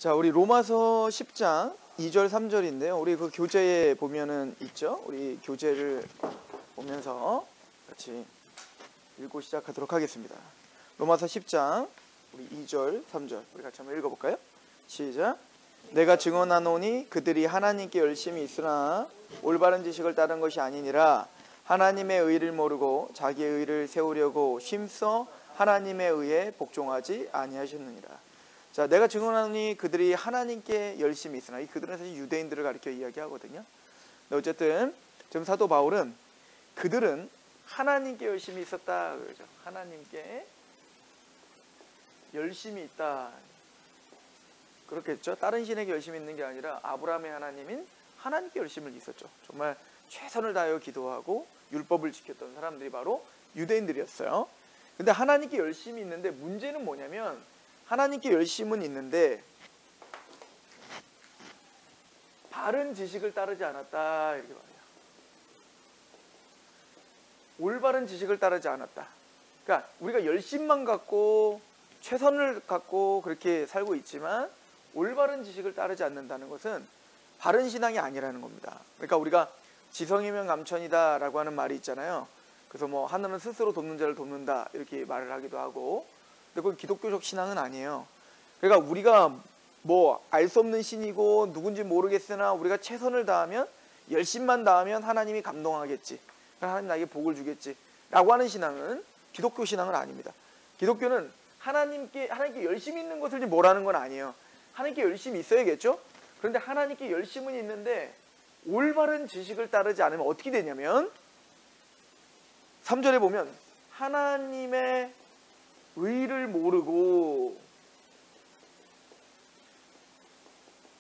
자, 우리 로마서 10장 2절 3절인데요. 우리 그 교재에 보면은 있죠. 우리 교재를 보면서 같이 읽고 시작하도록 하겠습니다. 로마서 10장 우리 2절 3절 우리 같이 한번 읽어볼까요? 시작. 내가 증언하노니 그들이 하나님께 열심히 있으나 올바른 지식을 따른 것이 아니니라. 하나님의 의를 모르고 자기의 의를 세우려고 힘써 하나님의 의에 복종하지 아니하셨느니라. 자, 내가 증언하니 그들이 하나님께 열심히 있으나, 이 그들은 사실 유대인들을 가리켜 이야기하거든요. 근데 어쨌든 지금 사도 바울은 그들은 하나님께 열심히 있었다 그러죠. 하나님께 열심히 있다. 그렇겠죠. 다른 신에게 열심히 있는 게 아니라 아브라함의 하나님인 하나님께 열심히 있었죠. 정말 최선을 다하여 기도하고 율법을 지켰던 사람들이 바로 유대인들이었어요. 근데 하나님께 열심히 있는데 문제는 뭐냐면, 하나님께 열심은 있는데 바른 지식을 따르지 않았다 이렇게 말해요. 올바른 지식을 따르지 않았다. 그러니까 우리가 열심만 갖고 최선을 갖고 그렇게 살고 있지만 올바른 지식을 따르지 않는다는 것은 바른 신앙이 아니라는 겁니다. 그러니까 우리가 지성이면 감천이다 라고 하는 말이 있잖아요. 그래서 뭐 하늘은 스스로 돕는 자를 돕는다 이렇게 말을 하기도 하고, 근데 그건 기독교적 신앙은 아니에요. 그러니까 우리가 뭐 알 수 없는 신이고 누군지 모르겠으나 우리가 최선을 다하면, 열심만 다하면 하나님이 감동하겠지, 하나님 나에게 복을 주겠지 라고 하는 신앙은 기독교 신앙은 아닙니다. 기독교는 하나님께 열심히 있는 것을 뭐라는 건 아니에요. 하나님께 열심히 있어야겠죠. 그런데 하나님께 열심은 있는데 올바른 지식을 따르지 않으면 어떻게 되냐면, 3절에 보면 하나님의 의를 모르고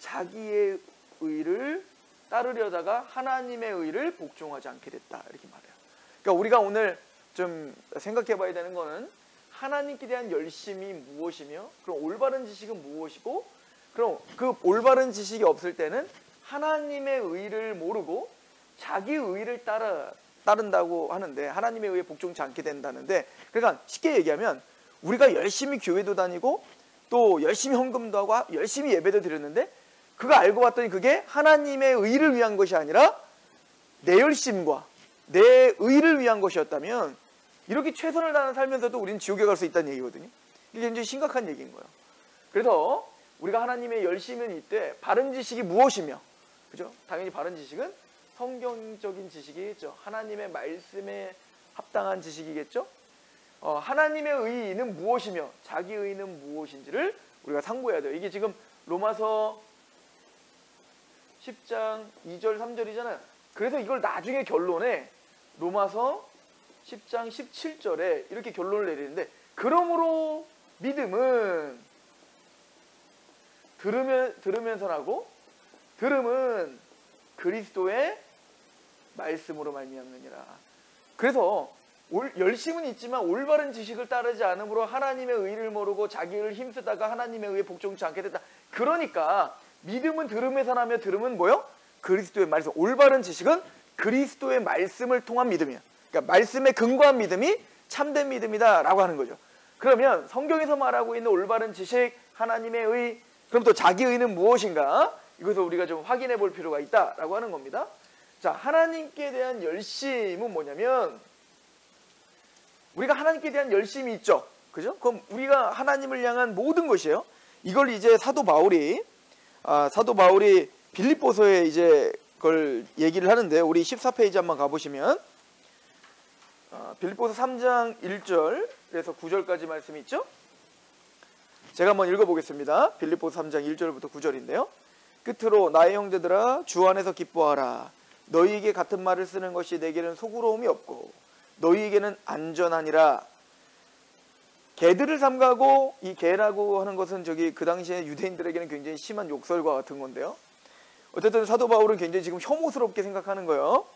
자기의 의를 따르려다가 하나님의 의를 복종하지 않게 됐다 이렇게 말해요. 그러니까 우리가 오늘 좀 생각해 봐야 되는 거는, 하나님께 대한 열심이 무엇이며, 그럼 올바른 지식은 무엇이고, 그럼 그 올바른 지식이 없을 때는 하나님의 의를 모르고 자기 의를 따른다고 하는데, 하나님의 의에 복종치 않게 된다는데, 그러니까 쉽게 얘기하면 우리가 열심히 교회도 다니고 또 열심히 헌금도 하고 열심히 예배도 드렸는데 그거 알고 봤더니 그게 하나님의 의를 위한 것이 아니라 내 열심과 내 의를 위한 것이었다면, 이렇게 최선을 다하는 살면서도 우리는 지옥에 갈 수 있다는 얘기거든요. 이게 굉장히 심각한 얘기인 거예요. 그래서 우리가 하나님의 열심은 이때 바른 지식이 무엇이며, 그죠? 당연히 바른 지식은 성경적인 지식이겠죠. 하나님의 말씀에 합당한 지식이겠죠. 하나님의 의는 무엇이며 자기 의는 무엇인지를 우리가 상고해야 돼요. 이게 지금 로마서 10장 2절 3절이잖아요. 그래서 이걸 나중에 결론에 로마서 10장 17절에 이렇게 결론을 내리는데, 그러므로 믿음은 들으면서 나고 들음은 그리스도의 말씀으로 말미암느니라. 그래서 열심은 있지만 올바른 지식을 따르지 않으므로 하나님의 의를 모르고 자기 의를 힘쓰다가 하나님의 의에 복종치 않게 됐다. 그러니까 믿음은 들음에서 나며 들음은 뭐요? 그리스도의 말씀. 올바른 지식은 그리스도의 말씀을 통한 믿음이야. 그러니까 말씀에 근거한 믿음이 참된 믿음이다 라고 하는 거죠. 그러면 성경에서 말하고 있는 올바른 지식, 하나님의 의, 그럼 또 자기 의는 무엇인가? 이것을 우리가 좀 확인해 볼 필요가 있다라고 하는 겁니다. 자, 하나님께 대한 열심은 뭐냐면, 우리가 하나님께 대한 열심이 있죠. 그죠? 그럼 우리가 하나님을 향한 모든 것이에요. 이걸 이제 사도 바울이 빌립보서에 이제 그걸 얘기를 하는데, 우리 14페이지 한번 가보시면 빌립보서 3장 1절에서 9절까지 말씀이 있죠. 제가 한번 읽어보겠습니다. 빌립보서 3장 1절부터 9절인데요. 끝으로 나의 형제들아, 주 안에서 기뻐하라. 너희에게 같은 말을 쓰는 것이 내게는 소구로움이 없고 너희에게는 안전하니라. 개들을 삼가고, 이 개라고 하는 것은 그 당시에 유대인들에게는 굉장히 심한 욕설과 같은 건데요. 어쨌든 사도 바울은 굉장히 지금 혐오스럽게 생각하는 거예요.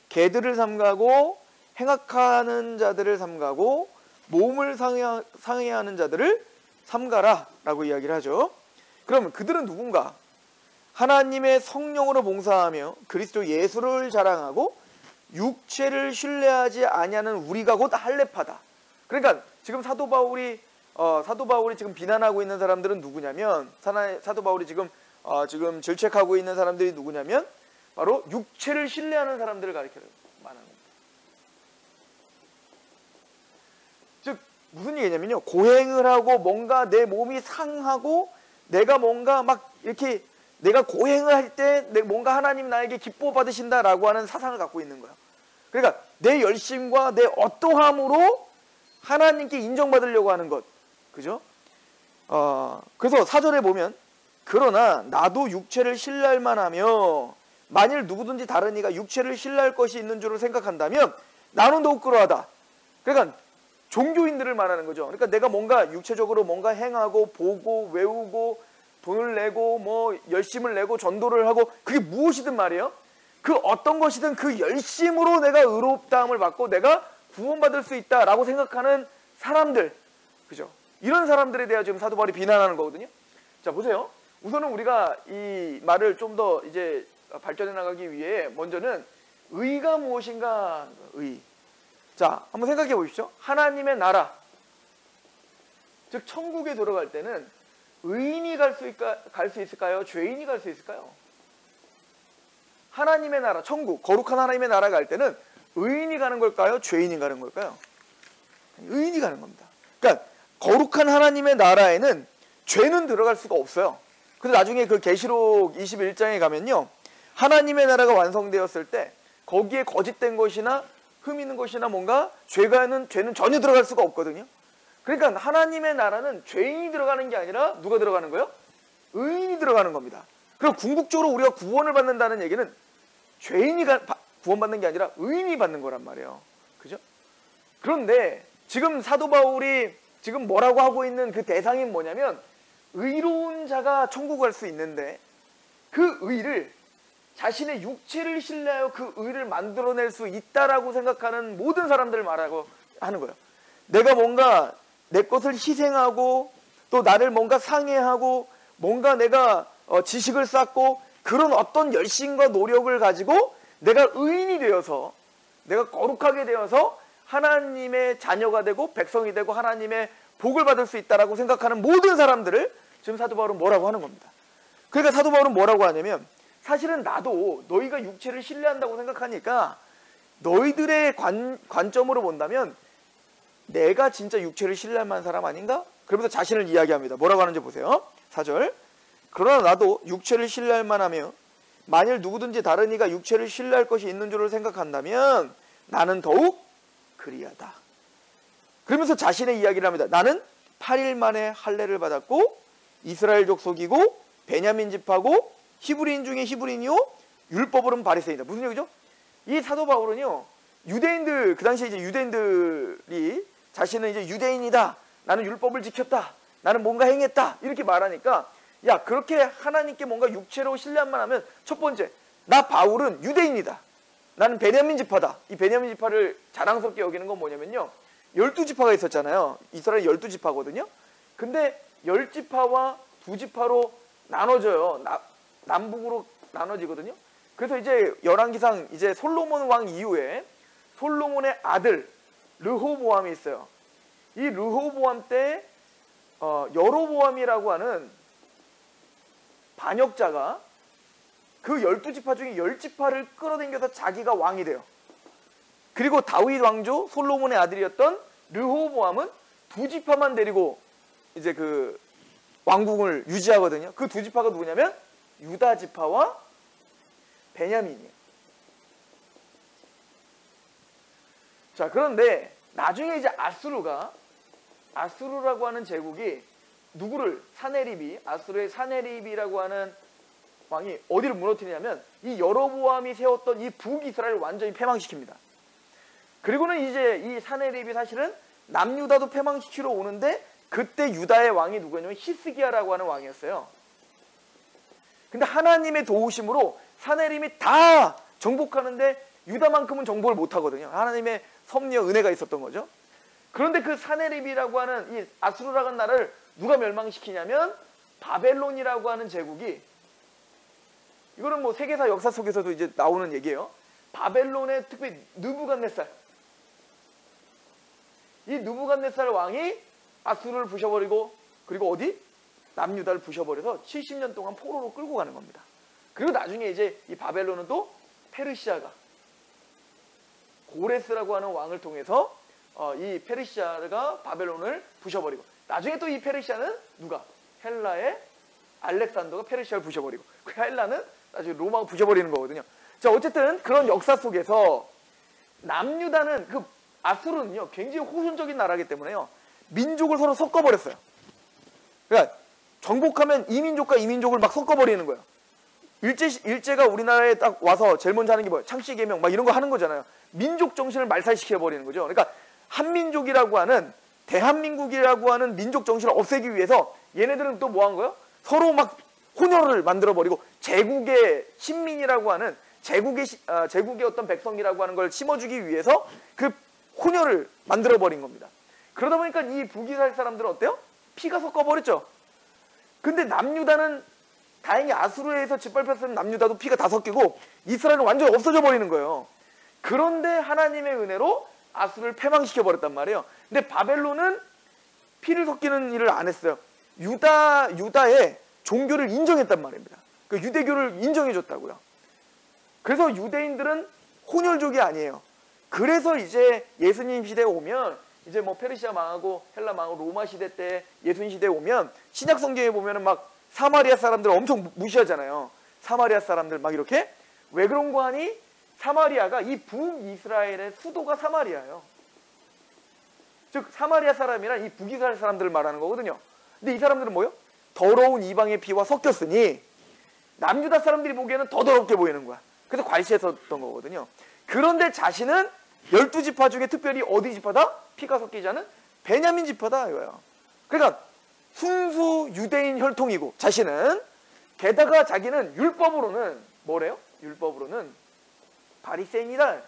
개들을 삼가고 행악하는 자들을 삼가고 몸을 상해하는 자들을 삼가라 라고 이야기를 하죠. 그러면 그들은 누군가? 하나님의 성령으로 봉사하며 그리스도 예수를 자랑하고 육체를 신뢰하지 아니하는 우리가 곧 할례파다. 그러니까 지금 사도 바울이 사도 바울이 지금 비난하고 있는 사람들은 누구냐면 사도 바울이 지금 질책하고 있는 사람들이 누구냐면 바로 육체를 신뢰하는 사람들을 가리켜 말하는 겁니다. 즉 무슨 얘기냐면요, 고행을 하고 뭔가 내 몸이 상하고 내가 뭔가 막 이렇게 내가 고행을 할 때 뭔가 하나님 나에게 기뻐 받으신다라고 하는 사상을 갖고 있는 거예요. 그러니까 내 열심과 내 어떠함으로 하나님께 인정받으려고 하는 것, 그죠? 그래서 4절에 보면 그러나 나도 육체를 신뢰할 만하며 만일 누구든지 다른 이가 육체를 신뢰할 것이 있는 줄을 생각한다면 나는 더욱 그러하다. 그러니까 종교인들을 말하는 거죠. 그러니까 내가 뭔가 육체적으로 뭔가 행하고 보고 외우고 돈을 내고 뭐 열심을 내고 전도를 하고 그게 무엇이든 말이에요. 그 어떤 것이든 그 열심으로 내가 의롭다함을 받고 내가 구원받을 수 있다라고 생각하는 사람들, 그죠? 이런 사람들에 대해 지금 사도 바울이 비난하는 거거든요. 자, 보세요. 우선은 우리가 이 말을 좀 더 이제 발전해 나가기 위해 먼저는 의가 무엇인가, 의. 자, 한번 생각해 보십시오. 하나님의 나라, 즉 천국에 들어갈 때는 의인이 갈 수 있을까요? 죄인이 갈 수 있을까요? 하나님의 나라, 천국, 거룩한 하나님의 나라 갈 때는 의인이 가는 걸까요? 죄인이 가는 걸까요? 의인이 가는 겁니다. 그러니까 거룩한 하나님의 나라에는 죄는 들어갈 수가 없어요. 근데 나중에 그 계시록 21장에 가면요, 하나님의 나라가 완성되었을 때 거기에 거짓된 것이나 흠 있는 것이나 뭔가 죄는 전혀 들어갈 수가 없거든요. 그러니까 하나님의 나라는 죄인이 들어가는 게 아니라 누가 들어가는 거예요? 의인이 들어가는 겁니다. 그럼 궁극적으로 우리가 구원을 받는다는 얘기는 죄인이 구원받는 게 아니라 의인이 받는 거란 말이에요. 그죠? 그런데 지금 사도 바울이 지금 뭐라고 하고 있는 그 대상이 뭐냐면 의로운 자가 천국 갈 수 있는데 그 의를 자신의 육체를 신뢰하여 그 의를 만들어낼 수 있다라고 생각하는 모든 사람들을 말하고 하는 거예요. 내가 뭔가 내 것을 희생하고 또 나를 뭔가 상해하고 뭔가 내가 지식을 쌓고 그런 어떤 열심과 노력을 가지고 내가 의인이 되어서 내가 거룩하게 되어서 하나님의 자녀가 되고 백성이 되고 하나님의 복을 받을 수 있다라고 생각하는 모든 사람들을 지금 사도 바울은 뭐라고 하는 겁니다. 그러니까 사도 바울은 뭐라고 하냐면 사실은 나도 너희가 육체를 신뢰한다고 생각하니까 너희들의 관점으로 본다면 내가 진짜 육체를 신뢰할 만한 사람 아닌가? 그러면서 자신을 이야기합니다. 뭐라고 하는지 보세요. 4절. 그러나 나도 육체를 신뢰할 만하며 만일 누구든지 다른 이가 육체를 신뢰할 것이 있는 줄을 생각한다면 나는 더욱 그리하다. 그러면서 자신의 이야기를 합니다. 나는 8일 만에 할례를 받았고 이스라엘 족속이고 베냐민 집하고 히브리인 중에 히브리인이요 율법으로는 바리새인이다. 무슨 얘기죠? 이 사도 바울은요, 유대인들, 그 당시에 이제 유대인들이 자신은 이제 유대인이다, 나는 율법을 지켰다, 나는 뭔가 행했다 이렇게 말하니까 야, 그렇게 하나님께 뭔가 육체로 신뢰만 하면 첫 번째, 나 바울은 유대인이다, 나는 베냐민 지파다. 이 베냐민 지파를 자랑스럽게 여기는 건 뭐냐면요, 12지파가 있었잖아요. 이스라엘 12지파거든요. 근데 10지파와 2지파로 나눠져요. 남북으로 나눠지거든요. 그래서 이제 열왕기상 이제 솔로몬 왕 이후에 솔로몬의 아들 르호보암이 있어요. 이 르호보암 때 여로보암이라고 하는 반역자가 그 12지파 중에 10지파를 끌어당겨서 자기가 왕이 돼요. 그리고 다윗 왕조 솔로몬의 아들이었던 르호보암은 2지파만 데리고 이제 그 왕국을 유지하거든요. 그 2지파가 누구냐면 유다 지파와 베냐민이에요. 자, 그런데 나중에 이제 아수르라고 하는 제국이 누구를 아수르의 사네립이라고 하는 왕이 어디를 무너뜨리냐면 이 여로보암이 세웠던 이 북이스라엘을 완전히 패망시킵니다. 그리고는 이제 이 사네립이 사실은 남유다도 패망시키러 오는데 그때 유다의 왕이 누구냐면 히스기야라고 하는 왕이었어요. 근데 하나님의 도우심으로 사네립이 다 정복하는데 유다만큼은 정복을 못하거든요. 하나님의 섭리와 은혜가 있었던 거죠. 그런데 그 사네립이라고 하는 이 아수르라고 하는 나라를 누가 멸망시키냐면 바벨론이라고 하는 제국이, 이거는 뭐 세계사 역사 속에서도 이제 나오는 얘기예요. 바벨론의 특별히 느부갓네살, 이 느부갓네살 왕이 아수르를 부셔버리고 그리고 어디? 남유다를 부셔버려서 70년 동안 포로로 끌고 가는 겁니다. 그리고 나중에 이제 이 바벨론은 또 페르시아가 고레스라고 하는 왕을 통해서 이 페르시아가 바벨론을 부셔버리고 나중에 또 이 페르시아는 누가? 헬라의 알렉산더가 페르시아를 부셔버리고 그 헬라는 나중에 로마가 부셔버리는 거거든요. 자, 어쨌든 그런 역사 속에서 남유다는 그 아수르는요 굉장히 호전적인 나라이기 때문에요 민족을 서로 섞어버렸어요. 그러니까 정복하면 이 민족과 이 민족을 막 섞어버리는 거예요. 일제가 우리나라에 딱 와서 제일 먼저 하는 게 뭐예요? 창씨개명 막 이런 거 하는 거잖아요. 민족 정신을 말살시켜버리는 거죠. 그러니까 한민족이라고 하는 대한민국이라고 하는 민족 정신을 없애기 위해서 얘네들은 또 뭐 한 거예요? 서로 막 혼혈을 만들어버리고 제국의 신민이라고 하는 제국의 어떤 백성이라고 하는 걸 심어주기 위해서 그 혼혈을 만들어버린 겁니다. 그러다 보니까 이 북이스라엘 사람들은 어때요? 피가 섞어버렸죠. 근데 남유다는 다행히 아수르에서 짓밟혔던 남유다도 피가 다 섞이고 이스라엘은 완전히 없어져 버리는 거예요. 그런데 하나님의 은혜로 아수르를 패망시켜버렸단 말이에요. 근데 바벨론은 피를 섞이는 일을 안 했어요. 유다의 종교를 인정했단 말입니다. 그 유대교를 인정해줬다고요. 그래서 유대인들은 혼혈족이 아니에요. 그래서 이제 예수님 시대에 오면 이제 뭐 페르시아 망하고 헬라 망하고 로마 시대 때 예수님 시대에 오면 신약 성경에 보면은 막 사마리아 사람들 엄청 무시하잖아요. 사마리아 사람들 막 이렇게. 왜 그런 거 하니? 사마리아가 이 북이스라엘의 수도가 사마리아예요. 즉 사마리아 사람이란 이 북이스라엘 사람들을 말하는 거거든요. 근데 이 사람들은 뭐예요? 더러운 이방의 피와 섞였으니 남유다 사람들이 보기에는 더 더럽게 보이는 거야. 그래서 괄시했었던 거거든요. 그런데 자신은 12지파 중에 특별히 어디 지파다? 피가 섞이지 않은 베냐민 지파다 이거예요. 그러니까 순수 유대인 혈통이고 자신은 게다가 자기는 율법으로는 뭐래요? 율법으로는 바리새인이다.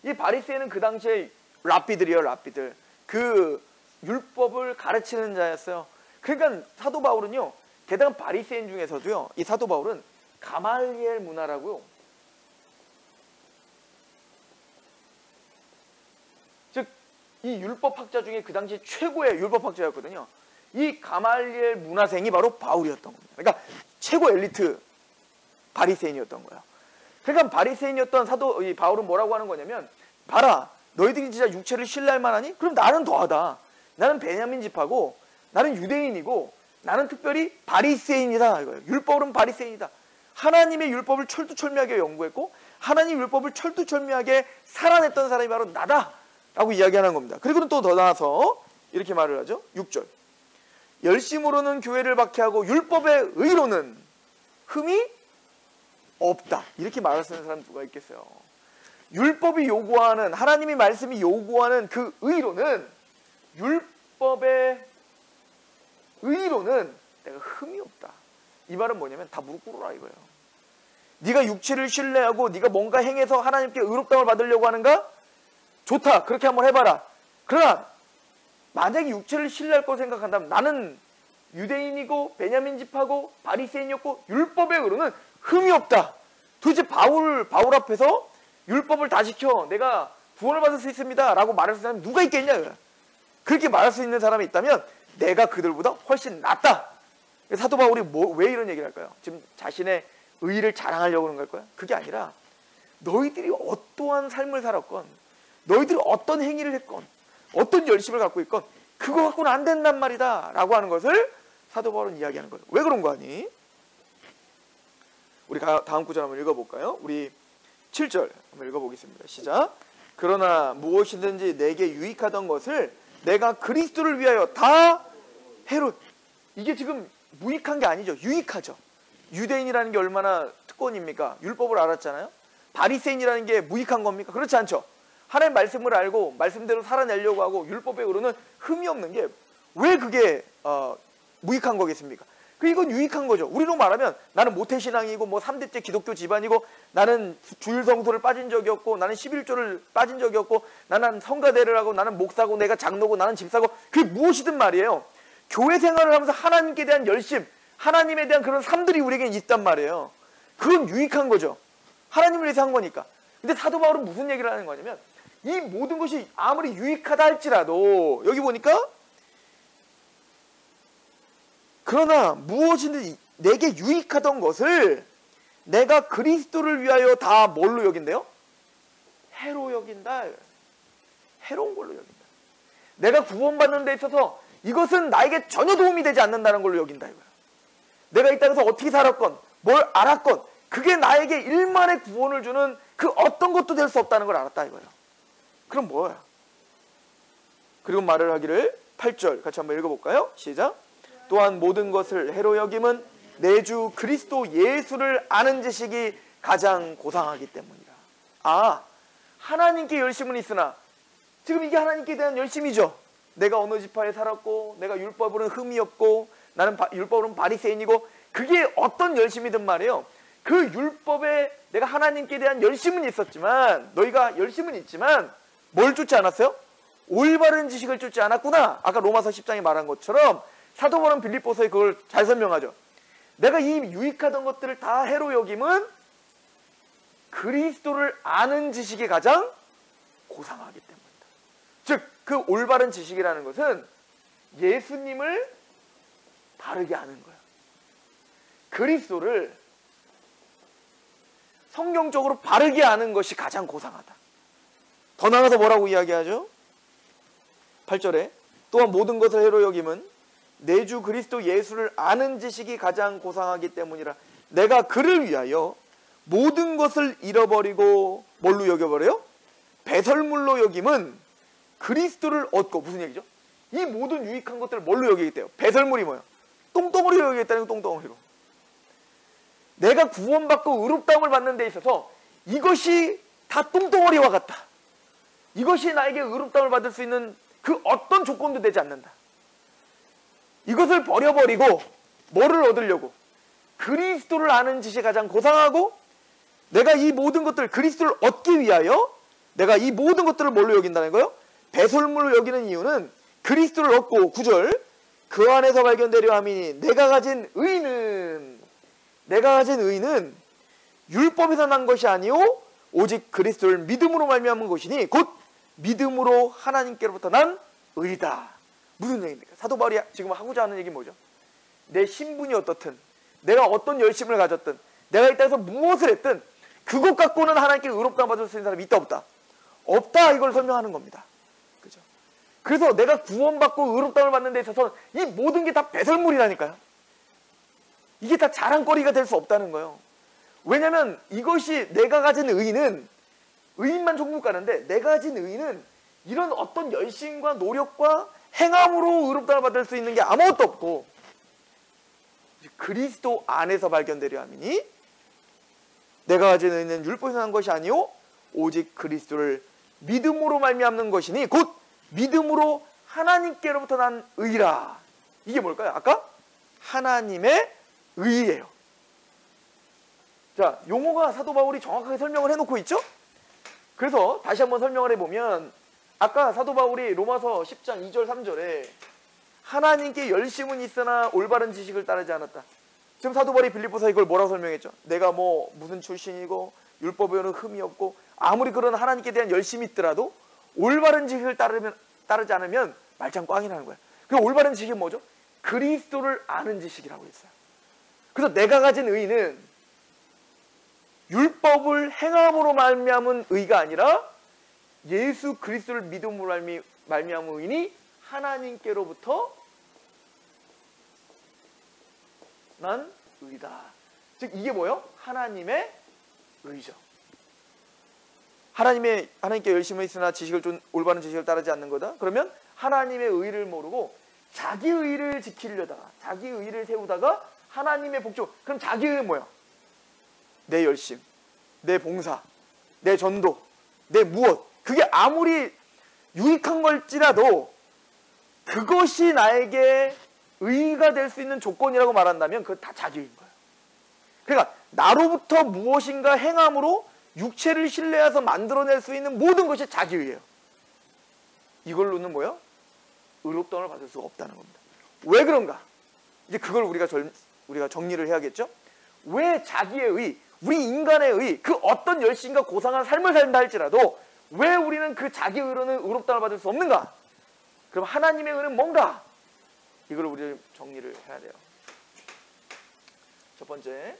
이 바리새인은 그 당시에 랍비들이에요. 랍비들. 그 율법을 가르치는 자였어요. 그러니까 사도 바울은요. 게다가 바리새인 중에서도요. 이 사도 바울은 가말리엘 문화라고요. 즉 이 율법학자 중에 그 당시 최고의 율법학자였거든요. 이 가말리엘 문화생이 바로 바울이었던 겁니다. 그러니까 최고 엘리트 바리새인이었던 거예요. 그러니까 바리새인이었던 이 바울은 뭐라고 하는 거냐면 봐라 너희들이 진짜 육체를 신뢰할 만하니? 그럼 나는 더하다. 나는 베냐민 지파고 나는 유대인이고 나는 특별히 바리새인이다 이거예요. 율법은 바리새인이다. 하나님의 율법을 철두철미하게 연구했고 하나님 율법을 철두철미하게 살아냈던 사람이 바로 나다 라고 이야기하는 겁니다. 그리고는 또 더 나아서 이렇게 말을 하죠. 6절 열심으로는 교회를 박해하고 율법의 의로는 흠이 없다. 이렇게 말을 쓰는 사람 누가 있겠어요. 율법이 요구하는 하나님의 말씀이 요구하는 그 의로는 율법의 의로는 내가 흠이 없다. 이 말은 뭐냐면 다 무릎 꿇어라 이거예요. 네가 육체를 신뢰하고 네가 뭔가 행해서 하나님께 의롭다움을 받으려고 하는가? 좋다. 그렇게 한번 해봐라. 그러나 만약에 육체를 신뢰할 거 생각한다면 나는 유대인이고 베냐민 지파고 바리새인이었고 율법의 의로는 흠이 없다. 도대체 바울 앞에서 율법을 다 지켜 내가 구원을 받을 수 있습니다 라고 말할 수 있는 사람이 누가 있겠냐. 그렇게 말할 수 있는 사람이 있다면 내가 그들보다 훨씬 낫다. 사도 바울이 왜 이런 얘기를 할까요? 지금 자신의 의의를 자랑하려고 그런 걸까요? 그게 아니라 너희들이 어떠한 삶을 살았건 너희들이 어떤 행위를 했건 어떤 열심을 갖고 있건 그거 갖고는 안 된단 말이다 라고 하는 것을 사도 바울은 이야기하는 거예요. 왜 그런 거 아니? 우리 다음 구절 한번 읽어볼까요? 우리 7절 한번 읽어보겠습니다. 시작. 그러나 무엇이든지 내게 유익하던 것을 내가 그리스도를 위하여 다 해로. 이게 지금 무익한 게 아니죠. 유익하죠. 유대인이라는 게 얼마나 특권입니까? 율법을 알았잖아요. 바리새인이라는 게 무익한 겁니까? 그렇지 않죠. 하나님의 말씀을 알고 말씀대로 살아내려고 하고 율법의 의로는 흠이 없는 게 왜 그게 무익한 거겠습니까? 이건 유익한 거죠. 우리로 말하면 나는 모태신앙이고 뭐 3대째 기독교 집안이고 나는 주일 성소를 빠진 적이 없고 나는 11조를 빠진 적이 없고 나는 성가대를 하고 나는 목사고 내가 장로고 나는 집사고 그게 무엇이든 말이에요. 교회 생활을 하면서 하나님께 대한 열심 하나님에 대한 그런 삶들이 우리에게는 있단 말이에요. 그건 유익한 거죠. 하나님을 위해서 한 거니까. 근데 사도 바울은 무슨 얘기를 하는 거냐면 이 모든 것이 아무리 유익하다 할지라도 여기 보니까 그러나 무엇이든 내게 유익하던 것을 내가 그리스도를 위하여 다 뭘로 여긴대요? 해로 여긴다. 해로운 걸로 여긴다. 내가 구원받는 데 있어서 이것은 나에게 전혀 도움이 되지 않는다는 걸로 여긴다 이거야. 내가 이 땅에서 어떻게 살았건 뭘 알았건 그게 나에게 일만의 구원을 주는 그 어떤 것도 될 수 없다는 걸 알았다 이거야. 그럼 뭐야? 그리고 말을 하기를 8절 같이 한번 읽어볼까요? 시작. 또한 모든 것을 해로 여김은 내 주 그리스도 예수를 아는 지식이 가장 고상하기 때문이라. 아, 하나님께 열심은 있으나 지금 이게 하나님께 대한 열심이죠. 내가 어느 지파에 살았고 내가 율법으로는 흠이 없고 나는 율법으로는 바리새인이고 그게 어떤 열심이든 말이에요. 그 율법에 내가 하나님께 대한 열심은 있었지만 너희가 열심은 있지만 뭘 쫓지 않았어요? 올바른 지식을 쫓지 않았구나. 아까 로마서 10장에 말한 것처럼 사도 바울은 빌립보서에 그걸 잘 설명하죠. 내가 이 유익하던 것들을 다 해로 여김은 그리스도를 아는 지식이 가장 고상하기 때문이다. 즉, 그 올바른 지식이라는 것은 예수님을 바르게 아는 거야. 그리스도를 성경적으로 바르게 아는 것이 가장 고상하다. 더 나아가서 뭐라고 이야기하죠? 8절에 또한 모든 것을 해로 여김은 내 주 그리스도 예수를 아는 지식이 가장 고상하기 때문이라. 내가 그를 위하여 모든 것을 잃어버리고 뭘로 여겨버려요? 배설물로 여김은 그리스도를 얻고. 무슨 얘기죠? 이 모든 유익한 것들을 뭘로 여기겠대요? 배설물이 뭐예요? 똥덩어리로 여기겠다는 거. 똥덩어리로. 내가 구원받고 의롭다함을 받는 데 있어서 이것이 다 똥덩어리와 같다. 이것이 나에게 의롭다함을 받을 수 있는 그 어떤 조건도 되지 않는다. 이것을 버려버리고 뭐를 얻으려고? 그리스도를 아는 지식이 가장 고상하고 내가 이 모든 것들 그리스도를 얻기 위하여 내가 이 모든 것들을 뭘로 여긴다는 거예요? 배설물로 여기는 이유는 그리스도를 얻고 9절 그 안에서 발견되려 함이니 내가 가진 의는 율법에서 난 것이 아니오 오직 그리스도를 믿음으로 말미암은 것이니 곧 믿음으로 하나님께로부터 난 의다. 무슨 얘기입니까? 사도 바울이 지금 하고자 하는 얘기는 뭐죠? 내 신분이 어떻든 내가 어떤 열심을 가졌든 내가 이 땅에서 무엇을 했든 그것 갖고는 하나님께 의롭다함 받을 수 있는 사람이 있다 없다? 없다 이걸 설명하는 겁니다. 그죠? 그래서 내가 구원받고 의롭다함을 받는 데 있어서 이 모든 게 다 배설물이라니까요. 이게 다 자랑거리가 될 수 없다는 거예요. 왜냐하면 이것이 내가 가진 의인은 의인만 천국 가는데 내가 가진 의인은 이런 어떤 열심과 노력과 행함으로 의롭다함을 받을 수 있는 게 아무것도 없고 그리스도 안에서 발견되려 함이니 내가 가진 의는 율법에서 난 것이 아니오 오직 그리스도를 믿음으로 말미암는 것이니 곧 믿음으로 하나님께로부터 난 의라. 이게 뭘까요? 아까 하나님의 의예요. 자, 용어가 사도 바울이 정확하게 설명을 해놓고 있죠? 그래서 다시 한번 설명을 해보면 아까 사도 바울이 로마서 10장 2절 3절에 하나님께 열심은 있으나 올바른 지식을 따르지 않았다. 지금 사도 바울이 빌립보서에 이걸 뭐라고 설명했죠? 내가 뭐 무슨 출신이고 율법에는 흠이 없고 아무리 그런 하나님께 대한 열심이 있더라도 올바른 지식을 따르지 않으면 말짱 꽝이라는 거야. 그 올바른 지식이 뭐죠? 그리스도를 아는 지식이라고 했어요. 그래서 내가 가진 의는 율법을 행함으로 말미암은 의가 아니라 예수 그리스도를 믿음으로 말미암은 의인이 하나님께로부터 난 의다. 즉 이게 뭐예요? 하나님의 의죠. 하나님께 열심히 있으나 올바른 지식을 따르지 않는 거다. 그러면 하나님의 의를 모르고 자기 의를 지키려다가 자기 의를 세우다가 하나님의 복종. 그럼 자기 의는 뭐야? 내 열심, 내 봉사, 내 전도, 내 무엇. 그게 아무리 유익한 걸지라도 그것이 나에게 의가 될 수 있는 조건이라고 말한다면 그건 다 자기인 거예요. 그러니까 나로부터 무엇인가 행함으로 육체를 신뢰해서 만들어낼 수 있는 모든 것이 자기의예요. 이걸로는 뭐예요? 의롭다함을 받을 수가 없다는 겁니다. 왜 그런가? 이제 그걸 우리가 정리를 해야겠죠? 왜 자기의 의, 우리 인간의 의, 그 어떤 열심과 고상한 삶을 산다 할지라도 왜 우리는 그 자기 의로는 의롭다를 받을 수 없는가? 그럼 하나님의 의는 뭔가? 이걸 우리 정리를 해야 돼요. 첫 번째,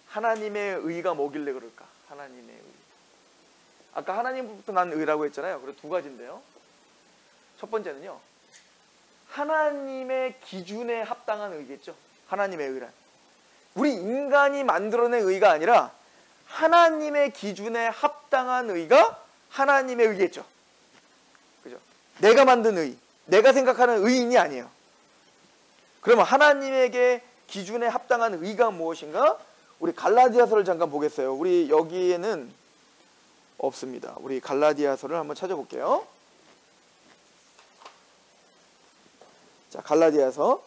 하나님의 의가 뭐길래 그럴까? 하나님의 의. 아까 하나님부터 난 의라고 했잖아요. 그리고 두 가지인데요. 첫 번째는요, 하나님의 기준에 합당한 의겠죠. 하나님의 의란. 우리 인간이 만들어낸 의가 아니라 하나님의 기준에 합당한 의가 하나님의 의겠죠. 그죠? 내가 만든 의, 내가 생각하는 의인이 아니에요. 그러면 하나님에게 기준에 합당한 의가 무엇인가? 우리 갈라디아서를 잠깐 보겠어요. 우리 여기에는 없습니다. 우리 갈라디아서를 한번 찾아볼게요. 자, 갈라디아서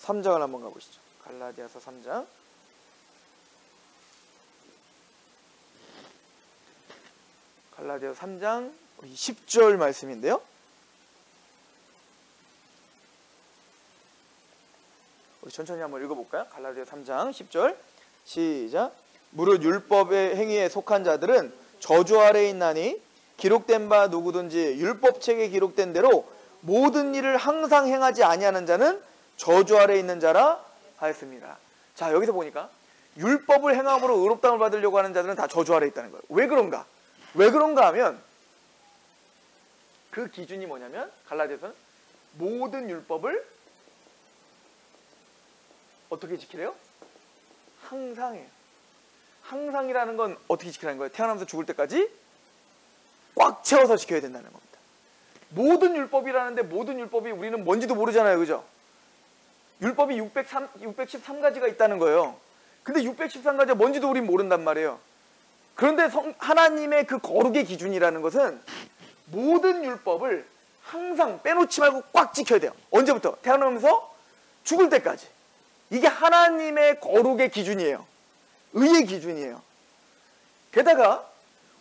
3장을 한번 가보시죠. 갈라디아서 3장. 갈라디아서 3장 10절 말씀인데요. 우리 천천히 한번 읽어볼까요? 갈라디아서 3장 10절 시작. 무릇 율법의 행위에 속한 자들은 저주 아래에 있나니 기록된 바 누구든지 율법책에 기록된 대로 모든 일을 항상 행하지 아니하는 자는 저주 아래에 있는 자라 하였습니다. 자, 여기서 보니까 율법을 행함으로 의롭다함을 받으려고 하는 자들은 다 저주 아래에 있다는 거예요. 왜 그런가? 왜 그런가 하면 그 기준이 뭐냐면 갈라디아서는 모든 율법을 어떻게 지키래요? 항상 해요. 항상이라는 건 어떻게 지키라는 거예요? 태어나면서 죽을 때까지 꽉 채워서 지켜야 된다는 겁니다. 모든 율법이라는데 모든 율법이 우리는 뭔지도 모르잖아요. 그죠? 율법이 613가지가 있다는 거예요. 근데 613가지가 뭔지도 우린 모른단 말이에요. 그런데 하나님의 그 거룩의 기준이라는 것은 모든 율법을 항상 빼놓지 말고 꽉 지켜야 돼요. 언제부터? 태어나면서 죽을 때까지. 이게 하나님의 거룩의 기준이에요. 의의 기준이에요. 게다가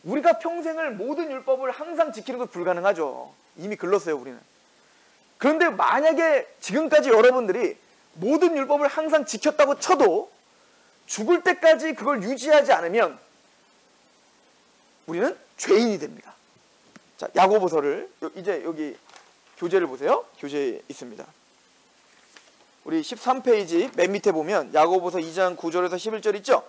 우리가 평생을 모든 율법을 항상 지키는 건 불가능하죠. 이미 글렀어요, 우리는. 그런데 만약에 지금까지 여러분들이 모든 율법을 항상 지켰다고 쳐도 죽을 때까지 그걸 유지하지 않으면 우리는 죄인이 됩니다. 자, 야고보서를 이제 여기 교재를 보세요. 교재에 있습니다. 우리 13페이지 맨 밑에 보면 야고보서 2장 9절에서 11절 있죠?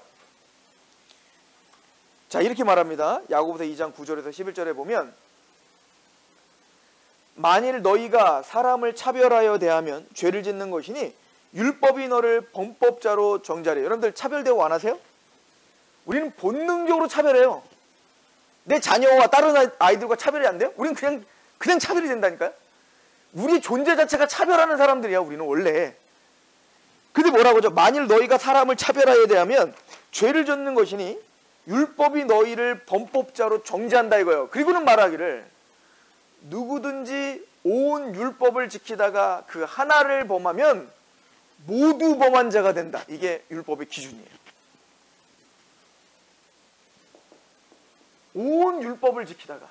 자, 이렇게 말합니다. 야고보서 2장 9절에서 11절에 보면 만일 너희가 사람을 차별하여 대하면 죄를 짓는 것이니 율법이 너를 범법자로 정죄하려. 여러분들 차별대우 안 하세요? 우리는 본능적으로 차별해요. 내 자녀와 다른 아이들과 차별이 안 돼요? 우리는 그냥 차별이 된다니까요? 우리 존재 자체가 차별하는 사람들이야, 우리는 원래. 근데 뭐라고 하죠? 만일 너희가 사람을 차별하여 대하면 죄를 짓는 것이니 율법이 너희를 범법자로 정죄한다 이거예요. 그리고는 말하기를 누구든지 온 율법을 지키다가 그 하나를 범하면 모두 범한 자가 된다. 이게 율법의 기준이에요. 온 율법을 지키다가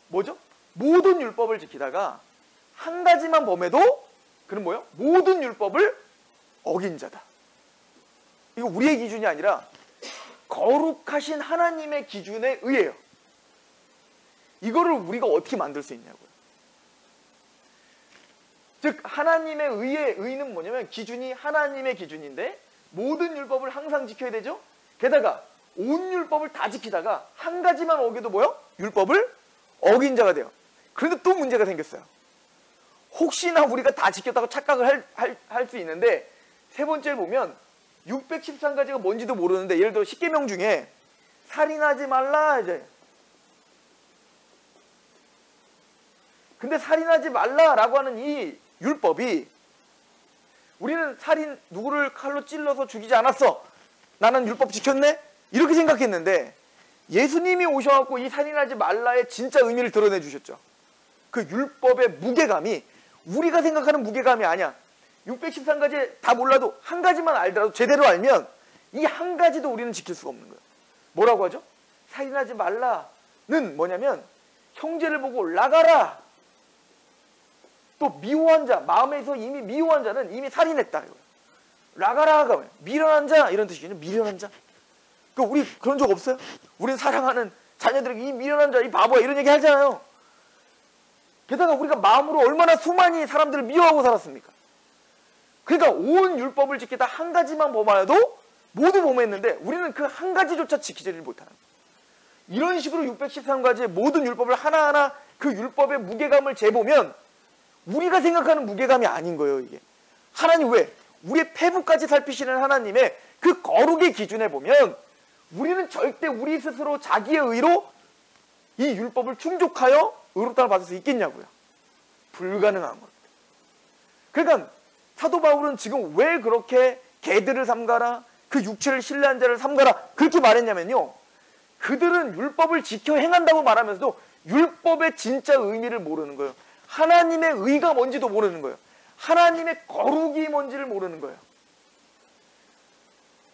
뭐죠? 모든 율법을 지키다가 한 가지만 범해도 그는 뭐예요? 모든 율법을 어긴 자다. 이거 우리의 기준이 아니라 거룩하신 하나님의 기준에 의해요. 이거를 우리가 어떻게 만들 수 있냐고요. 즉 하나님의 의는 뭐냐면 기준이 하나님의 기준인데 모든 율법을 항상 지켜야 되죠. 게다가 온 율법을 다 지키다가 한 가지만 어겨도 뭐요? 율법을 어긴 자가 돼요. 그런데 또 문제가 생겼어요. 혹시나 우리가 다 지켰다고 착각을 할 수 있는데 세 번째를 보면 613가지가 뭔지도 모르는데 예를 들어 10계명 중에 살인하지 말라 이제. 근데 살인하지 말라라고 하는 이 율법이 우리는 누구를 칼로 찔러서 죽이지 않았어. 나는 율법 지켰네? 이렇게 생각했는데 예수님이 오셔갖고 이 살인하지 말라의 진짜 의미를 드러내 주셨죠. 그 율법의 무게감이 우리가 생각하는 무게감이 아니야. 613가지 다 몰라도 한 가지만 알더라도 제대로 알면 이 한 가지도 우리는 지킬 수가 없는 거예요. 뭐라고 하죠? 살인하지 말라는 뭐냐면 형제를 보고 나가라. 또 미워한 자, 마음에서 이미 미워한 자는 이미 살인했다. 나가라가 미련한 자 이런 뜻이거든요. 미련한 자. 그러니까 우리 그런 적 없어요? 우리는 사랑하는 자녀들에게 이 미련한 자, 이 바보야 이런 얘기 하잖아요. 게다가 우리가 마음으로 얼마나 수많이 사람들을 미워하고 살았습니까? 그러니까 온 율법을 지키다 한 가지만 범하여도 모두 범했는데 우리는 그 한 가지조차 지키지를 못하는 거예요. 이런 식으로 613가지의 모든 율법을 하나하나 그 율법의 무게감을 재보면 우리가 생각하는 무게감이 아닌 거예요. 이게 하나님 왜? 우리의 폐부까지 살피시는 하나님의 그 거룩의 기준에 보면 우리는 절대 우리 스스로 자기의 의로 이 율법을 충족하여 의롭다를 받을 수 있겠냐고요. 불가능한 겁니다. 그러니까 사도 바울은 지금 왜 그렇게 개들을 삼가라, 그 육체를 신뢰한 자를 삼가라 그렇게 말했냐면요. 그들은 율법을 지켜 행한다고 말하면서도 율법의 진짜 의미를 모르는 거예요. 하나님의 의가 뭔지도 모르는 거예요. 하나님의 거룩이 뭔지를 모르는 거예요.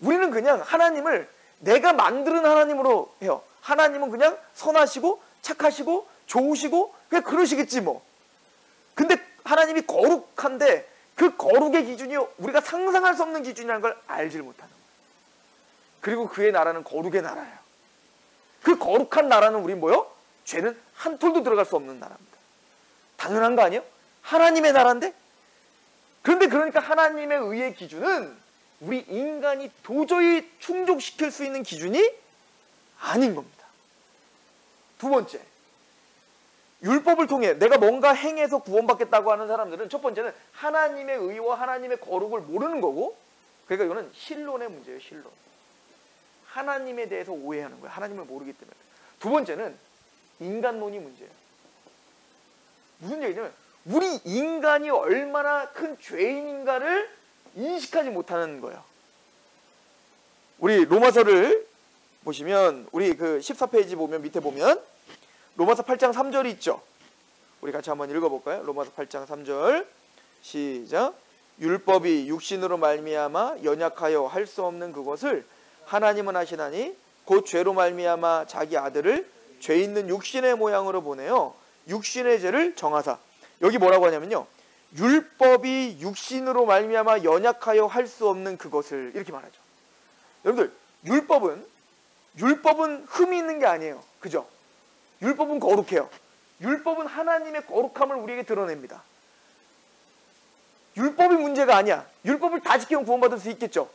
우리는 그냥 하나님을 내가 만드는 하나님으로 해요. 하나님은 그냥 선하시고 착하시고 좋으시고 그냥 그러시겠지 뭐. 근데 하나님이 거룩한데 그 거룩의 기준이 우리가 상상할 수 없는 기준이라는 걸 알지를 못하는 거예요. 그리고 그의 나라는 거룩의 나라예요. 그 거룩한 나라는 우리 뭐요? 죄는 한 톨도 들어갈 수 없는 나라입니다. 당연한 거 아니에요? 하나님의 나라인데? 그런데 그러니까 하나님의 의의 기준은 우리 인간이 도저히 충족시킬 수 있는 기준이 아닌 겁니다. 두 번째, 율법을 통해 내가 뭔가 행해서 구원받겠다고 하는 사람들은 첫 번째는 하나님의 의와 하나님의 거룩을 모르는 거고, 그러니까 이거는 신론의 문제예요. 신론. 하나님에 대해서 오해하는 거예요. 하나님을 모르기 때문에. 두 번째는 인간론이 문제예요. 무슨 얘기냐면 우리 인간이 얼마나 큰 죄인인가를 인식하지 못하는 거예요. 우리 로마서를 보시면 우리 그 14페이지 보면 밑에 보면 로마서 8장 3절이 있죠. 우리 같이 한번 읽어볼까요? 로마서 8장 3절 시작. 율법이 육신으로 말미암아 연약하여 할 수 없는 그것을 하나님은 하시나니 곧 죄로 말미암아 자기 아들을 죄 있는 육신의 모양으로 보내어 육신의 죄를 정하사. 여기 뭐라고 하냐면요, 율법이 육신으로 말미암아 연약하여 할 수 없는 그것을 이렇게 말하죠. 여러분들 율법은 흠이 있는 게 아니에요. 그죠? 율법은 거룩해요. 율법은 하나님의 거룩함을 우리에게 드러냅니다. 율법이 문제가 아니야. 율법을 다 지키면 구원받을 수 있겠죠.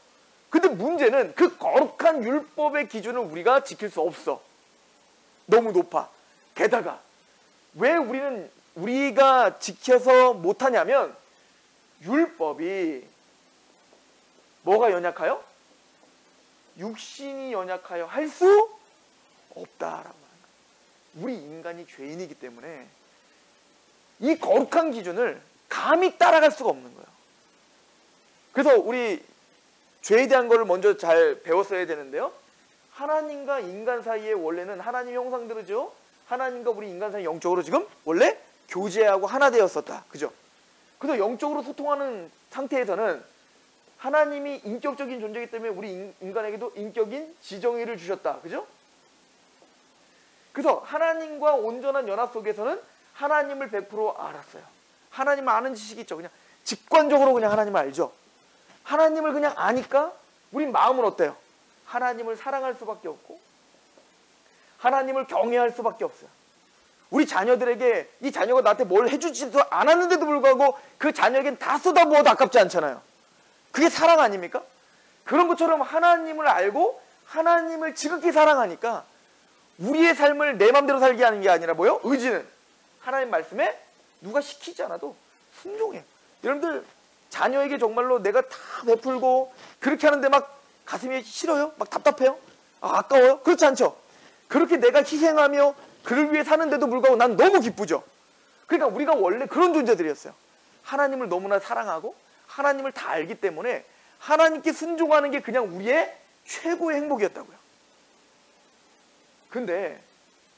근데 문제는 그 거룩한 율법의 기준을 우리가 지킬 수 없어. 너무 높아. 게다가 왜 우리가 지켜서 못하냐면 율법이 뭐가 연약하여? 육신이 연약하여 할 수 없다라고 하는 거예요. 우리 인간이 죄인이기 때문에 이 거룩한 기준을 감히 따라갈 수가 없는 거예요. 그래서 우리 죄에 대한 거를 먼저 잘 배웠어야 되는데요. 하나님과 인간 사이에 원래는 하나님 형상대로죠. 하나님과 우리 인간 사이 영적으로 지금 원래 교제하고 하나 되었었다. 그죠? 그래서 영적으로 소통하는 상태에서는 하나님이 인격적인 존재이기 때문에 우리 인간에게도 인격인 지정의를 주셨다. 그죠? 그래서 하나님과 온전한 연합 속에서는 하나님을 100% 알았어요. 하나님을 아는 지식이 있죠. 그냥 직관적으로 그냥 하나님을 알죠. 하나님을 그냥 아니까 우리 마음은 어때요? 하나님을 사랑할 수밖에 없고 하나님을 경외할 수밖에 없어요. 우리 자녀들에게 이 자녀가 나한테 뭘 해주지도 않았는데도 불구하고 그 자녀에겐 다 쏟아부어도 아깝지 않잖아요. 그게 사랑 아닙니까? 그런 것처럼 하나님을 알고 하나님을 지극히 사랑하니까 우리의 삶을 내 맘대로 살게 하는 게 아니라 뭐요? 의지는 하나님 말씀에 누가 시키지 않아도 순종해. 여러분들 자녀에게 정말로 내가 다 베풀고 그렇게 하는데 막 가슴이 싫어요? 막 답답해요? 아까워요? 그렇지 않죠? 그렇게 내가 희생하며 그를 위해 사는데도 불구하고 난 너무 기쁘죠. 그러니까 우리가 원래 그런 존재들이었어요. 하나님을 너무나 사랑하고 하나님을 다 알기 때문에 하나님께 순종하는 게 그냥 우리의 최고의 행복이었다고요. 근데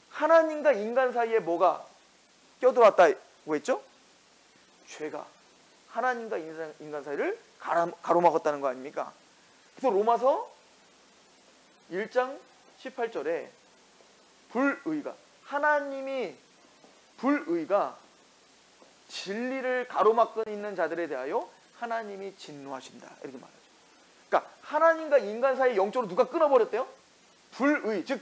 하나님과 인간 사이에 뭐가 껴들어왔다고 했죠? 죄가 하나님과 인간 사이를 가로막았다는 거 아닙니까? 그래서 로마서 1장 18절에 하나님이 불의가 진리를 가로막고 있는 자들에 대하여 하나님이 진노하신다. 이렇게 말하죠. 그러니까 하나님과 인간 사이 영적으로 누가 끊어버렸대요? 불의, 즉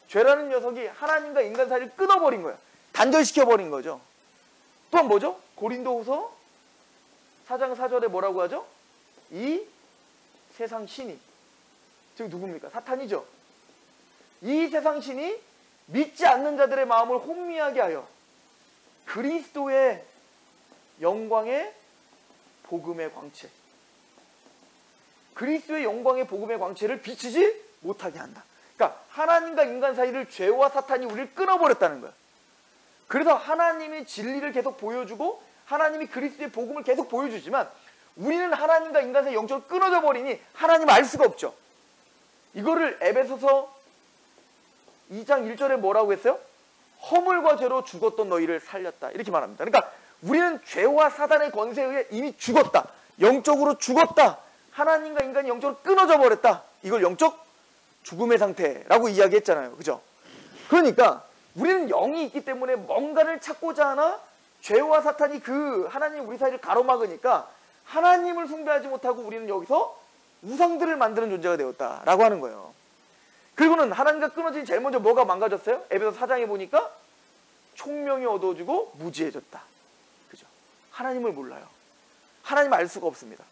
죄라는 녀석이 하나님과 인간 사이를 끊어버린 거예요. 단절시켜버린 거죠. 또한 뭐죠? 고린도후서 4장 4절에 뭐라고 하죠? 이 세상 신이, 즉 누굽니까? 사탄이죠. 이 세상 신이 믿지 않는 자들의 마음을 혼미하게 하여 그리스도의 영광의 복음의 광채, 그리스도의 영광의 복음의 광채를 비치지 못하게 한다. 그러니까 하나님과 인간 사이를 죄와 사탄이 우리를 끊어버렸다는 거예요. 그래서 하나님이 진리를 계속 보여주고 하나님이 그리스도의 복음을 계속 보여주지만 우리는 하나님과 인간 사이 영적으로 끊어져 버리니 하나님을 알 수가 없죠. 이거를 에베소서 2장 1절에 뭐라고 했어요? 허물과 죄로 죽었던 너희를 살렸다, 이렇게 말합니다. 그러니까 우리는 죄와 사단의 권세에 의해 이미 죽었다, 영적으로 죽었다, 하나님과 인간이 영적으로 끊어져 버렸다. 이걸 영적 죽음의 상태라고 이야기했잖아요. 그죠? 그러니까 우리는 영이 있기 때문에 뭔가를 찾고자 하나 죄와 사탄이 그 하나님 우리 사이를 가로막으니까 하나님을 숭배하지 못하고 우리는 여기서 우상들을 만드는 존재가 되었다라고 하는 거예요. 그리고는 하나님과 끊어진 제일 먼저 뭐가 망가졌어요? 에베소 4장에 보니까 총명이 어두워지고 무지해졌다. 그죠? 하나님을 몰라요. 하나님을 알 수가 없습니다.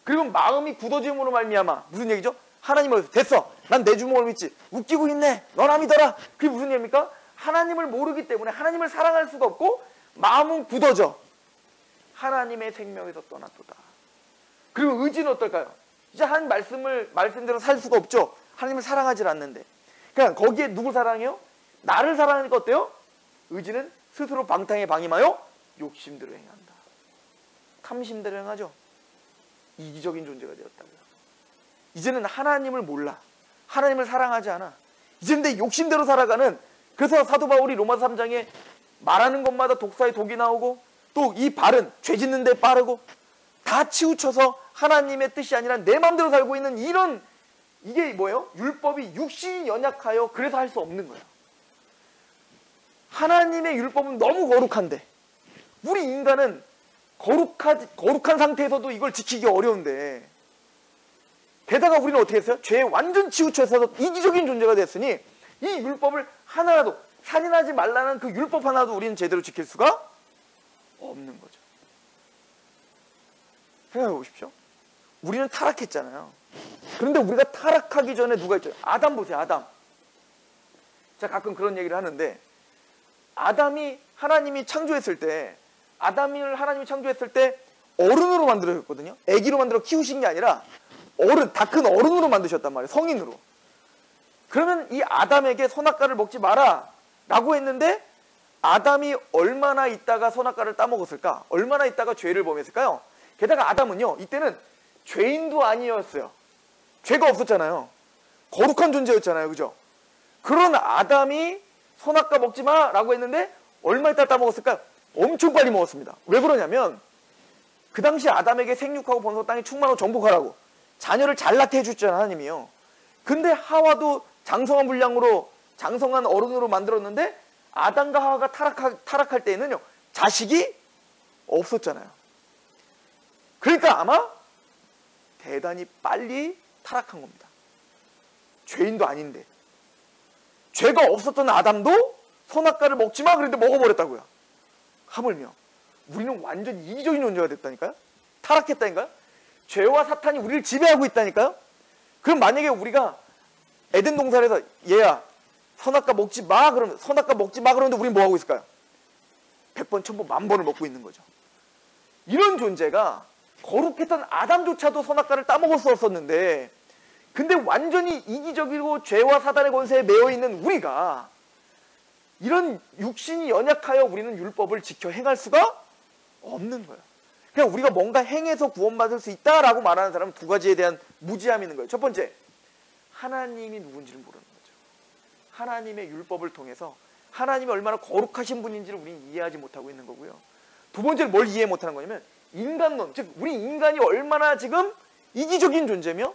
그리고 마음이 굳어짐으로 말미암아 무슨 얘기죠? 하나님을 됐어, 난 내 주먹을 믿지, 웃기고 있네, 너나 믿어라. 그게 무슨 얘기입니까? 하나님을 모르기 때문에 하나님을 사랑할 수가 없고 마음은 굳어져 하나님의 생명에서 떠났도다. 그리고 의지는 어떨까요? 이제 하나님 말씀대로 살 수가 없죠. 하나님을 사랑하지 않는데. 그러니까 거기에 누굴 사랑해요? 나를 사랑하니까 어때요? 의지는 스스로 방탕에 방임하여 욕심대로 행한다. 탐심대로 행하죠. 이기적인 존재가 되었다고요. 이제는 하나님을 몰라, 하나님을 사랑하지 않아, 이제는 내 욕심대로 살아가는. 그래서 사도 바울이 로마서 3장에 말하는 것마다 독사의 독이 나오고 또 이 발은 죄 짓는 데 빠르고 다 치우쳐서 하나님의 뜻이 아니라 내 마음대로 살고 있는 이런, 이게 뭐예요? 율법이 육신이 연약하여 그래서 할 수 없는 거예요. 하나님의 율법은 너무 거룩한데 우리 인간은 거룩한 상태에서도 이걸 지키기 어려운데, 게다가 우리는 어떻게 했어요? 죄에 완전 치우쳐서 이기적인 존재가 됐으니 이 율법을 하나라도, 살인하지 말라는 그 율법 하나도 우리는 제대로 지킬 수가 없는 거죠. 생각해 보십시오. 우리는 타락했잖아요. 그런데 우리가 타락하기 전에 누가 있죠? 아담 보세요. 아담. 제가 가끔 그런 얘기를 하는데, 아담이 하나님이 창조했을 때, 아담을 하나님이 창조했을 때 어른으로 만들어졌거든요. 아기로 만들어 키우신 게 아니라 어른, 다 큰 어른으로 만드셨단 말이에요. 성인으로. 그러면 이 아담에게 선악과를 먹지 마라 라고 했는데 아담이 얼마나 있다가 선악과를 따먹었을까? 얼마나 있다가 죄를 범했을까요? 게다가 아담은요, 이때는 죄인도 아니었어요. 죄가 없었잖아요. 거룩한 존재였잖아요. 그죠? 그런 아담이 선악과 먹지 마 라고 했는데 얼마 있다 따먹었을까요? 엄청 빨리 먹었습니다. 왜 그러냐면 그 당시 아담에게 생육하고 번성 땅에 충만하고 정복하라고 자녀를 잘 낳게 해주잖아요. 하나님이요. 근데 하와도 장성한 분량으로 장성한 어른으로 만들었는데 아담과 하와가 타락할 때에는요, 자식이 없었잖아요. 그러니까 아마 대단히 빨리 타락한 겁니다. 죄인도 아닌데. 죄가 없었던 아담도 선악과를 먹지 마 그랬는데 먹어버렸다고요. 하물며 우리는 완전 이기적인 존재가 됐다니까요. 타락했다니까요. 죄와 사탄이 우리를 지배하고 있다니까요. 그럼 만약에 우리가 에덴 동산에서 얘야 선악과 먹지 마 그러면, 선악과 먹지 마 그러는데 우리는 뭐 하고 있을까요? 100번, 1000번, 10,000번을 먹고 있는 거죠. 이런 존재가 거룩했던 아담조차도 선악과를 따먹었었는데, 근데 완전히 이기적이고 죄와 사단의 권세에 매여 있는 우리가, 이런 육신이 연약하여 우리는 율법을 지켜 행할 수가 없는 거예요. 그냥 우리가 뭔가 행해서 구원받을 수 있다라고 말하는 사람은 두 가지에 대한 무지함이 있는 거예요. 첫 번째, 하나님이 누군지를 모르는 거죠. 하나님의 율법을 통해서 하나님이 얼마나 거룩하신 분인지를 우리는 이해하지 못하고 있는 거고요. 두 번째로 뭘 이해 못하는 거냐면 인간론, 즉 우리 인간이 얼마나 지금 이기적인 존재며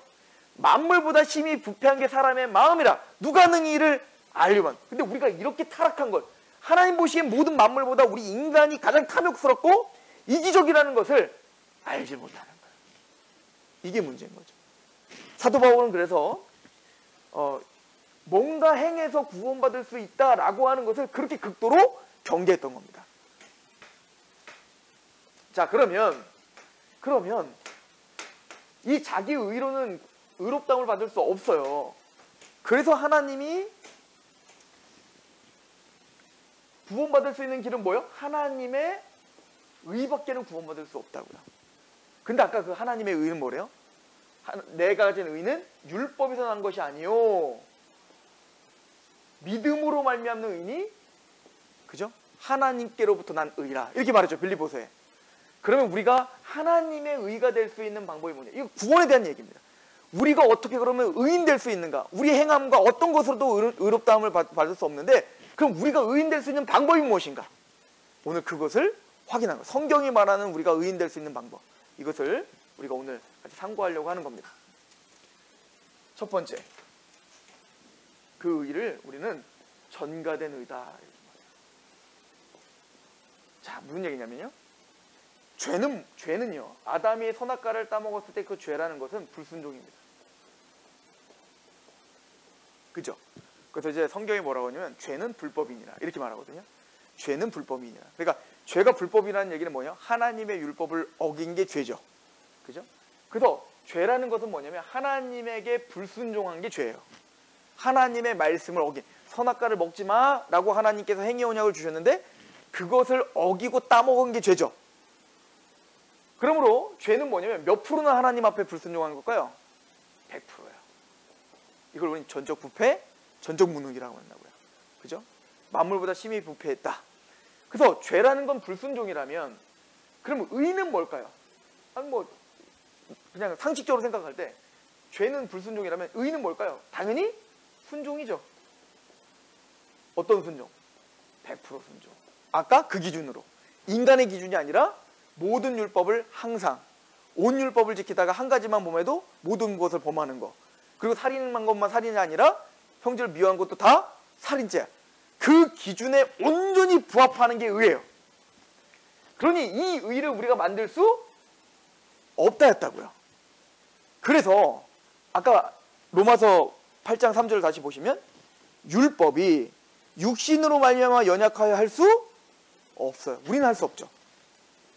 만물보다 심히 부패한 게 사람의 마음이라 누가 능히 이를 알려만. 근데 우리가 이렇게 타락한 걸, 하나님 보시기엔 모든 만물보다 우리 인간이 가장 탐욕스럽고 이기적이라는 것을 알지 못하는 거예요. 이게 문제인 거죠. 사도 바울은 그래서 뭔가 행해서 구원받을 수 있다라고 하는 것을 그렇게 극도로 경계했던 겁니다. 자, 그러면 이 자기 의로는 의롭다함을 받을 수 없어요. 그래서 하나님이 구원받을 수 있는 길은 뭐예요? 하나님의 의밖에는 구원받을 수 없다고요. 근데 아까 그 하나님의 의는 뭐래요? 내가 가진 의는 율법에서 난 것이 아니요 믿음으로 말미암는 의니, 그죠? 하나님께로부터 난 의라, 이렇게 말했죠, 빌립보서에. 그러면 우리가 하나님의 의가 될 수 있는 방법이 뭐냐? 이거 구원에 대한 얘기입니다. 우리가 어떻게 그러면 의인 될 수 있는가? 우리 행함과 어떤 것으로도 의롭다함을 받을 수 없는데, 그럼 우리가 의인 될 수 있는 방법이 무엇인가? 오늘 그것을 확인하는 거예요. 성경이 말하는 우리가 의인 될 수 있는 방법, 이것을 우리가 오늘 같이 참고하려고 하는 겁니다. 첫 번째, 그 의를 우리는 전가된 의다. 자, 무슨 얘기냐면요, 죄는요, 아담이 선악과를 따먹었을 때 그 죄라는 것은 불순종입니다. 그죠? 그래서 이제 성경이 뭐라고 하냐면 죄는 불법이니라, 이렇게 말하거든요. 죄는 불법이니라. 그러니까 죄가 불법이라는 얘기는 뭐냐? 하나님의 율법을 어긴 게 죄죠. 그죠? 그래서 죄라는 것은 뭐냐면 하나님에게 불순종한 게 죄예요. 하나님의 말씀을 어긴, 선악과를 먹지 마라고 하나님께서 행위 언약을 주셨는데 그것을 어기고 따먹은 게 죄죠. 그러므로 죄는 뭐냐면 몇 프로나 하나님 앞에 불순종한 걸까요? 100%예요. 이걸 우리는 전적 부패, 전적 무능이라고 한다고요. 그죠? 만물보다 심히 부패했다. 그래서 죄라는 건 불순종이라면, 그럼 의는 뭘까요? 아니 뭐 그냥 상식적으로 생각할 때 죄는 불순종이라면 의는 뭘까요? 당연히 순종이죠. 어떤 순종? 100% 순종. 아까 그 기준으로, 인간의 기준이 아니라 모든 율법을 항상, 온 율법을 지키다가 한 가지만 범해도 모든 것을 범하는 거, 그리고 살인한 것만 살인이 아니라 형제를 미워한 것도 다 살인죄, 그 기준에 온전히 부합하는 게 의예요. 그러니 이 의를 우리가 만들 수 없다 했다고요. 그래서 아까 로마서 8장 3절을 다시 보시면 율법이 육신으로 말미암아 연약하여 할 수 없어요. 우리는 할 수 없죠.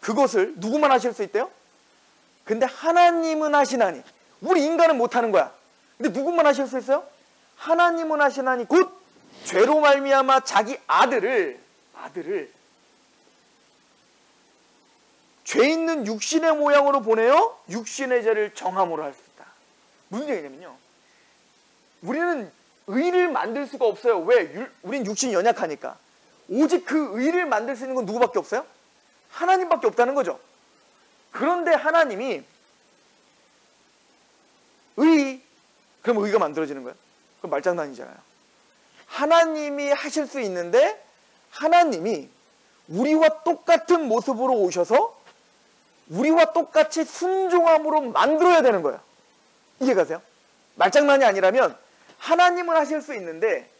그것을 누구만 하실 수 있대요? 근데 하나님은 하시나니. 우리 인간은 못하는 거야. 근데 누구만 하실 수 있어요? 하나님은 하시나니, 곧 죄로 말미암아 자기 아들을 죄 있는 육신의 모양으로 보내어 육신의 죄를 정함으로 할 수 있다. 무슨 얘기냐면요, 우리는 의를 만들 수가 없어요. 왜? 우린 육신이 연약하니까. 오직 그 의를 만들 수 있는 건 누구밖에 없어요? 하나님밖에 없다는 거죠. 그런데 하나님이 그럼 의가 만들어지는 거예요? 그럼 말장난이잖아요. 하나님이 하실 수 있는데 하나님이 우리와 똑같은 모습으로 오셔서 우리와 똑같이 순종함으로 만들어야 되는 거예요. 이해가세요? 말장난이 아니라면 하나님은 하실 수 있는데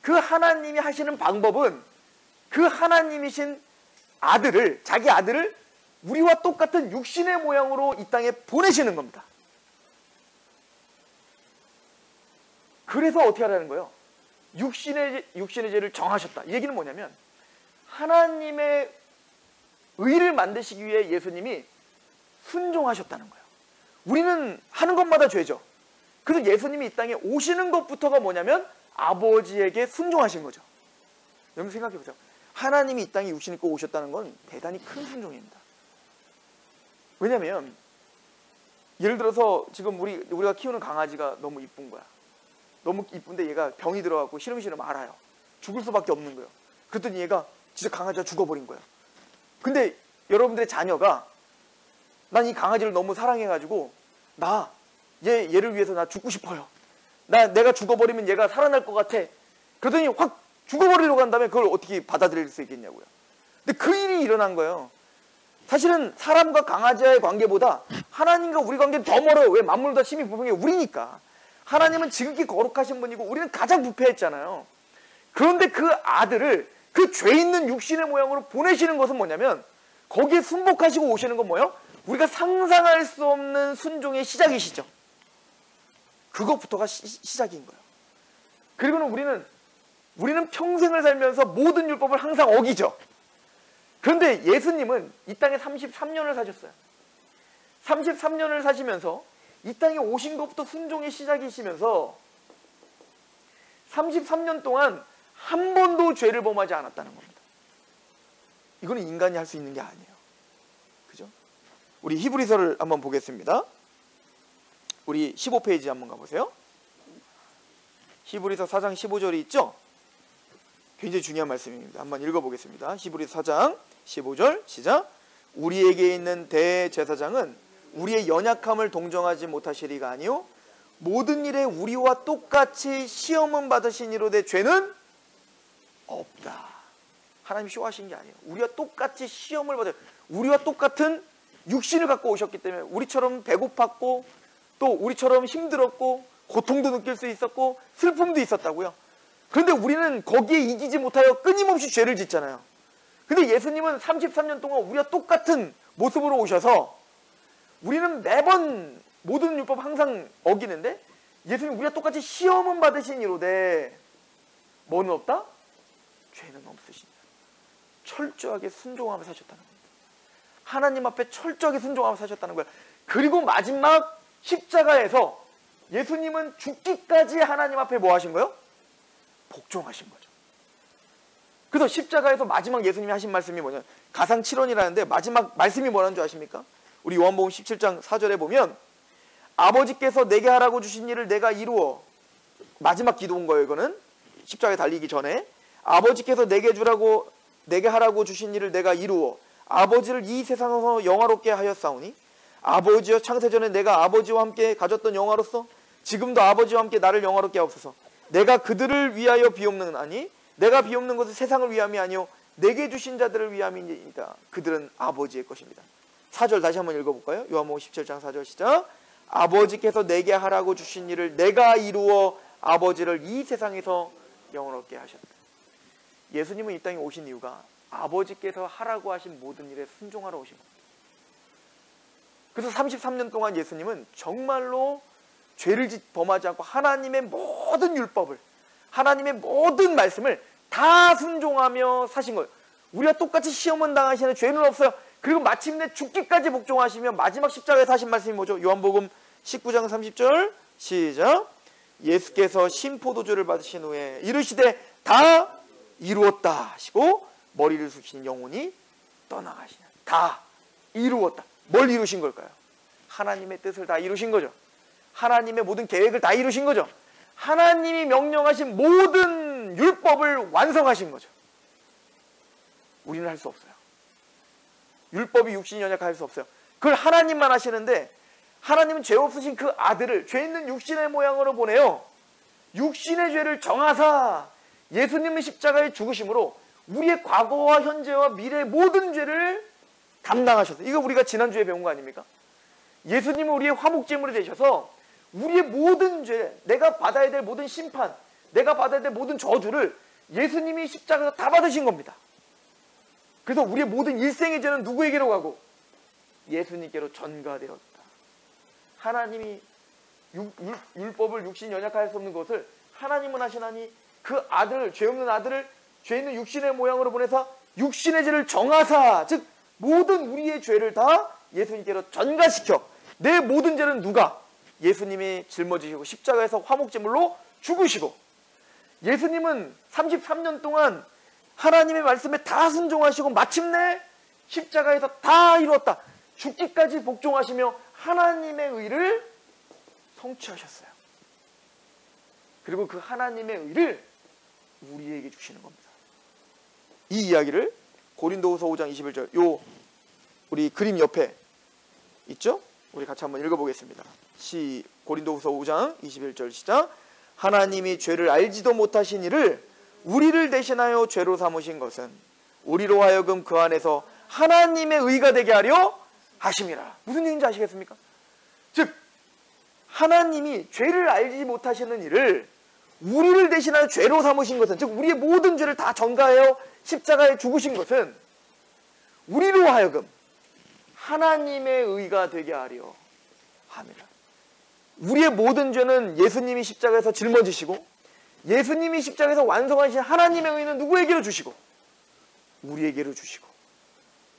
그 하나님이 하시는 방법은 그 하나님이신 아들을, 자기 아들을 우리와 똑같은 육신의 모양으로 이 땅에 보내시는 겁니다. 그래서 어떻게 하라는 거예요? 육신의 죄를 정하셨다. 이 얘기는 뭐냐면 하나님의 의를 만드시기 위해 예수님이 순종하셨다는 거예요. 우리는 하는 것마다 죄죠. 그래서 예수님이 이 땅에 오시는 것부터가 뭐냐면 아버지에게 순종하신 거죠. 여러분 생각해 보세요. 하나님이 이 땅에 육신 입고 오셨다는 건 대단히 큰 순종입니다. 왜냐면 예를 들어서 지금 우리가 키우는 강아지가 너무 이쁜 거야. 너무 이쁜데 얘가 병이 들어갖고 시름시름 앓아요. 죽을 수밖에 없는 거예요. 그랬더니 얘가 진짜 강아지가 죽어버린 거예요. 근데 여러분들의 자녀가 난 이 강아지를 너무 사랑해가지고 얘를 위해서 나 죽고 싶어요. 내가 죽어버리면 얘가 살아날 것 같아. 그러더니 확 죽어버리려고 한다면 그걸 어떻게 받아들일 수 있겠냐고요. 근데 그 일이 일어난 거예요. 사실은 사람과 강아지와의 관계보다 하나님과 우리 관계는 더 멀어요. 왜? 만물보다 심히 부패한 게 우리니까. 하나님은 지극히 거룩하신 분이고 우리는 가장 부패했잖아요. 그런데 그 아들을 그 죄 있는 육신의 모양으로 보내시는 것은 뭐냐면 거기에 순복하시고 오시는 건 뭐예요? 우리가 상상할 수 없는 순종의 시작이시죠. 그것부터가 시작인 거예요. 그리고는 우리는 평생을 살면서 모든 율법을 항상 어기죠. 그런데 예수님은 이 땅에 33년을 사셨어요. 33년을 사시면서 이 땅에 오신 것부터 순종의 시작이시면서 33년 동안 한 번도 죄를 범하지 않았다는 겁니다. 이거는 인간이 할 수 있는 게 아니에요. 그죠? 우리 히브리서를 한번 보겠습니다. 우리 15페이지 한번 가보세요. 히브리서 4장 15절이 있죠? 굉장히 중요한 말씀입니다. 한번 읽어보겠습니다. 히브리서 4장 15절 시작. 우리에게 있는 대제사장은 우리의 연약함을 동정하지 못하시리가 아니요 모든 일에 우리와 똑같이 시험은 받으신 이로되 죄는 없다. 하나님이 쇼하신 게 아니에요. 우리와 똑같이 시험을 받아요. 우리와 똑같은 육신을 갖고 오셨기 때문에 우리처럼 배고팠고 또 우리처럼 힘들었고 고통도 느낄 수 있었고 슬픔도 있었다고요. 그런데 우리는 거기에 이기지 못하여 끊임없이 죄를 짓잖아요. 근데 예수님은 33년 동안 우리와 똑같은 모습으로 오셔서 우리는 매번 모든 율법 항상 어기는데 예수님 우리와 똑같이 시험은 받으신 이로되 뭐는 없다? 죄는 없으시다. 철저하게 순종하며 사셨다는 겁니다. 하나님 앞에 철저하게 순종하며 사셨다는 거예요. 그리고 마지막 십자가에서 예수님은 죽기까지 하나님 앞에 뭐 하신 거예요? 복종하신 거죠. 그래서 십자가에서 마지막 예수님이 하신 말씀이 뭐냐? 가상 7원이라는데 마지막 말씀이 뭐라는 줄 아십니까? 우리 요한복음 17장 4절에 보면 아버지께서 내게 하라고 주신 일을 내가 이루어, 마지막 기도인 거예요. 이거는 십자가에 달리기 전에 아버지께서 내게 하라고 주신 일을 내가 이루어 아버지를 이 세상에서 영화롭게 하였사오니 아버지여 창세전에 내가 아버지와 함께 가졌던 영화로서 지금도 아버지와 함께 나를 영화롭게 하옵소서. 내가 그들을 위하여 비옵는 아니 내가 비옵는 것은 세상을 위함이 아니요 내게 주신 자들을 위함이니이다. 그들은 아버지의 것입니다. 4절 다시 한번 읽어볼까요? 요한복음 17장 4절 시작. 아버지께서 내게 하라고 주신 일을 내가 이루어 아버지를 이 세상에서 영원롭게 하셨다. 예수님은 이 땅에 오신 이유가 아버지께서 하라고 하신 모든 일에 순종하러 오신 겁니다. 그래서 33년 동안 예수님은 정말로 죄를 범하지 않고 하나님의 모든 율법을, 하나님의 모든 말씀을 다 순종하며 사신 거예요. 우리가 똑같이 시험은 당하시는 죄는 없어요. 그리고 마침내 죽기까지 복종하시며 마지막 십자가에서 하신 말씀이 뭐죠? 요한복음 19장 30절 시작. 예수께서 신포도주를 받으신 후에 이르시되 다 이루었다 하시고 머리를 숙이신 영혼이 떠나가시는. 다 이루었다. 뭘 이루신 걸까요? 하나님의 뜻을 다 이루신 거죠. 하나님의 모든 계획을 다 이루신 거죠. 하나님이 명령하신 모든 율법을 완성하신 거죠. 우리는 할 수 없어요. 율법이 육신이 연약할 수 없어요. 그걸 하나님만 하시는데 하나님은 죄 없으신 그 아들을 죄 있는 육신의 모양으로 보내요. 육신의 죄를 정하사 예수님의 십자가의 죽으심으로 우리의 과거와 현재와 미래의 모든 죄를 담당하셨어요. 이거 우리가 지난주에 배운 거 아닙니까? 예수님은 우리의 화목제물이 되셔서 우리의 모든 죄, 내가 받아야 될 모든 심판, 내가 받아야 될 모든 저주를 예수님이 십자가에서 다 받으신 겁니다. 그래서 우리의 모든 일생의 죄는 누구에게로 가고? 예수님께로 전가되었다. 하나님이 율법을 육신 연약할 수 없는 것을 하나님은 하시나니 그 아들, 죄 없는 아들을 죄 있는 육신의 모양으로 보내서 육신의 죄를 정하사, 즉 모든 우리의 죄를 다 예수님께로 전가시켜 내 모든 죄는 누가? 예수님이 짊어지시고 십자가에서 화목제물로 죽으시고 예수님은 33년 동안 하나님의 말씀에 다 순종하시고 마침내 십자가에서 다 이루었다. 죽기까지 복종하시며 하나님의 의를 성취하셨어요. 그리고 그 하나님의 의를 우리에게 주시는 겁니다. 이 이야기를 고린도후서 5장 21절 요 우리 그림 옆에 있죠? 우리 같이 한번 읽어보겠습니다. 고린도후서 5장 21절 시작. 하나님이 죄를 알지도 못하신 이를 우리를 대신하여 죄로 삼으신 것은 우리로 하여금 그 안에서 하나님의 의가 되게 하려 하심이라. 무슨 얘기인지 아시겠습니까? 즉 하나님이 죄를 알지 못하시는 이를 우리를 대신하여 죄로 삼으신 것은, 즉 우리의 모든 죄를 다 전가하여 십자가에 죽으신 것은 우리로 하여금 하나님의 의가 되게 하려 합니다. 우리의 모든 죄는 예수님이 십자가에서 짊어지시고 예수님이 십자가에서 완성하신 하나님의 의는 누구에게로 주시고? 우리에게로 주시고.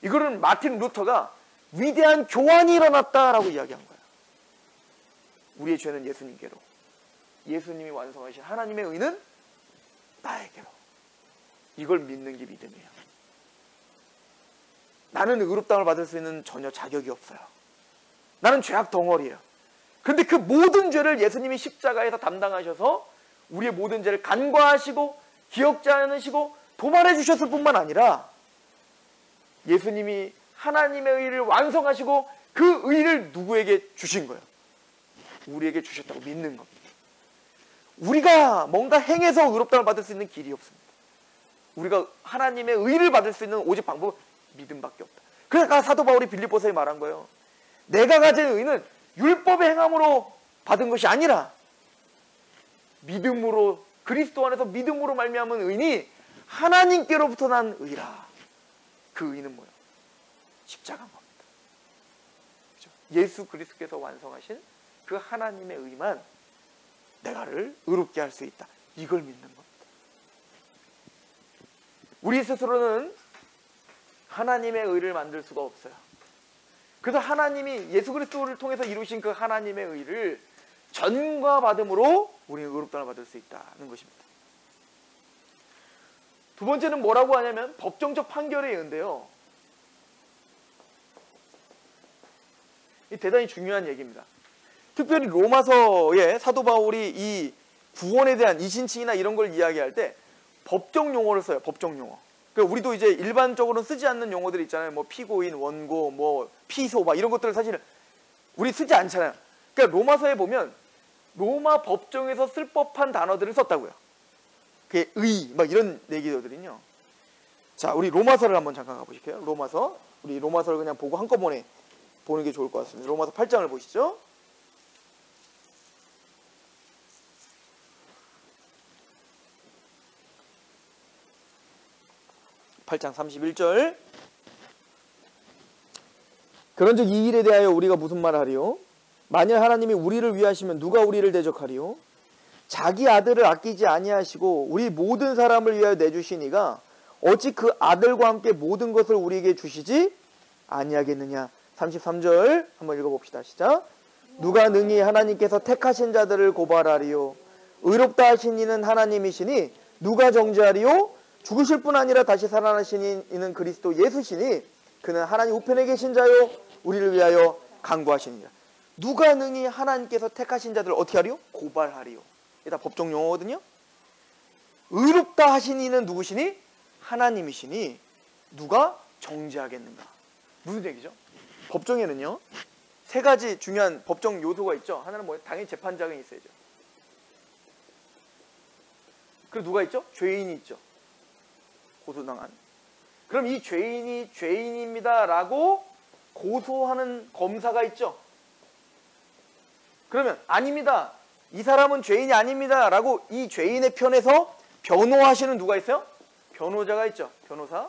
이거는 마틴 루터가 위대한 교환이 일어났다라고 이야기한 거예요. 우리의 죄는 예수님께로, 예수님이 완성하신 하나님의 의는 나에게로. 이걸 믿는 게 믿음이에요. 나는 의롭다함을 받을 수 있는 전혀 자격이 없어요. 나는 죄악 덩어리예요. 그런데 그 모든 죄를 예수님이 십자가에서 담당하셔서 우리의 모든 죄를 간과하시고 기억지 않으시고 도말해 주셨을 뿐만 아니라 예수님이 하나님의 의를 완성하시고 그 의를 누구에게 주신 거예요? 우리에게 주셨다고 믿는 겁니다. 우리가 뭔가 행해서 의롭다함을 받을 수 있는 길이 없습니다. 우리가 하나님의 의를 받을 수 있는 오직 방법은 믿음밖에 없다. 그러니까 사도 바울이 빌립보서에 말한 거예요. 내가 가진 의는 율법의 행함으로 받은 것이 아니라 믿음으로, 그리스도 안에서 믿음으로 말미암은 의니 하나님께로부터 난 의라. 그 의는 뭐예요? 십자가인 겁니다. 그렇죠? 예수 그리스도께서 완성하신 그 하나님의 의만 내가를 의롭게 할 수 있다. 이걸 믿는 겁니다. 우리 스스로는 하나님의 의를 만들 수가 없어요. 그래서 하나님이 예수 그리스도를 통해서 이루신 그 하나님의 의를 전과받음으로 우리는 의롭다함을 받을 수 있다는 것입니다. 두 번째는 뭐라고 하냐면 법정적 판결의 의인데요. 이 대단히 중요한 얘기입니다. 특별히 로마서에 사도 바울이 이 구원에 대한 이신칭이나 이런 걸 이야기할 때 법정 용어를 써요. 법정 용어. 그러니까 우리도 이제 일반적으로 쓰지 않는 용어들 있잖아요. 뭐 피고인, 원고, 뭐 피소, 막 이런 것들을 사실은 우리 쓰지 않잖아요. 그러니까 로마서에 보면 로마 법정에서 쓸 법한 단어들을 썼다고요. 그게 의, 막 이런 얘기들은요. 자, 우리 로마서를 한번 잠깐 가보실게요. 로마서. 우리 로마서를 그냥 보고 한꺼번에 보는 게 좋을 것 같습니다. 로마서 8장을 보시죠. 8장 31절. 그런즉 이 일에 대하여 우리가 무슨 말을 하리요? 만일 하나님이 우리를 위하시면 누가 우리를 대적하리요? 자기 아들을 아끼지 아니하시고 우리 모든 사람을 위하여 내주시니가 어찌 그 아들과 함께 모든 것을 우리에게 주시지 아니하겠느냐. 33절 한번 읽어봅시다. 시작. 누가 능히 하나님께서 택하신 자들을 고발하리요? 의롭다 하신 이는 하나님이시니 누가 정죄하리요? 죽으실 뿐 아니라 다시 살아나신 이는 그리스도 예수시니 그는 하나님 우편에 계신 자요 우리를 위하여 간구하시니라. 누가 능히 하나님께서 택하신 자들을 어떻게 하리요? 고발하리요. 이게 다 법정 용어거든요. 의롭다 하신 이는 누구시니? 하나님이시니 누가 정죄하겠는가? 무슨 얘기죠? 법정에는요 3가지 중요한 법정 요소가 있죠. 하나는 뭐예요? 당연히 재판장이 있어야죠. 그리고 누가 있죠? 죄인이 있죠. 고소당한. 그럼 이 죄인이 죄인입니다 라고 고소하는 검사가 있죠. 그러면 아닙니다, 이 사람은 죄인이 아닙니다 라고 이 죄인의 편에서 변호하시는 누가 있어요? 변호자가 있죠. 변호사.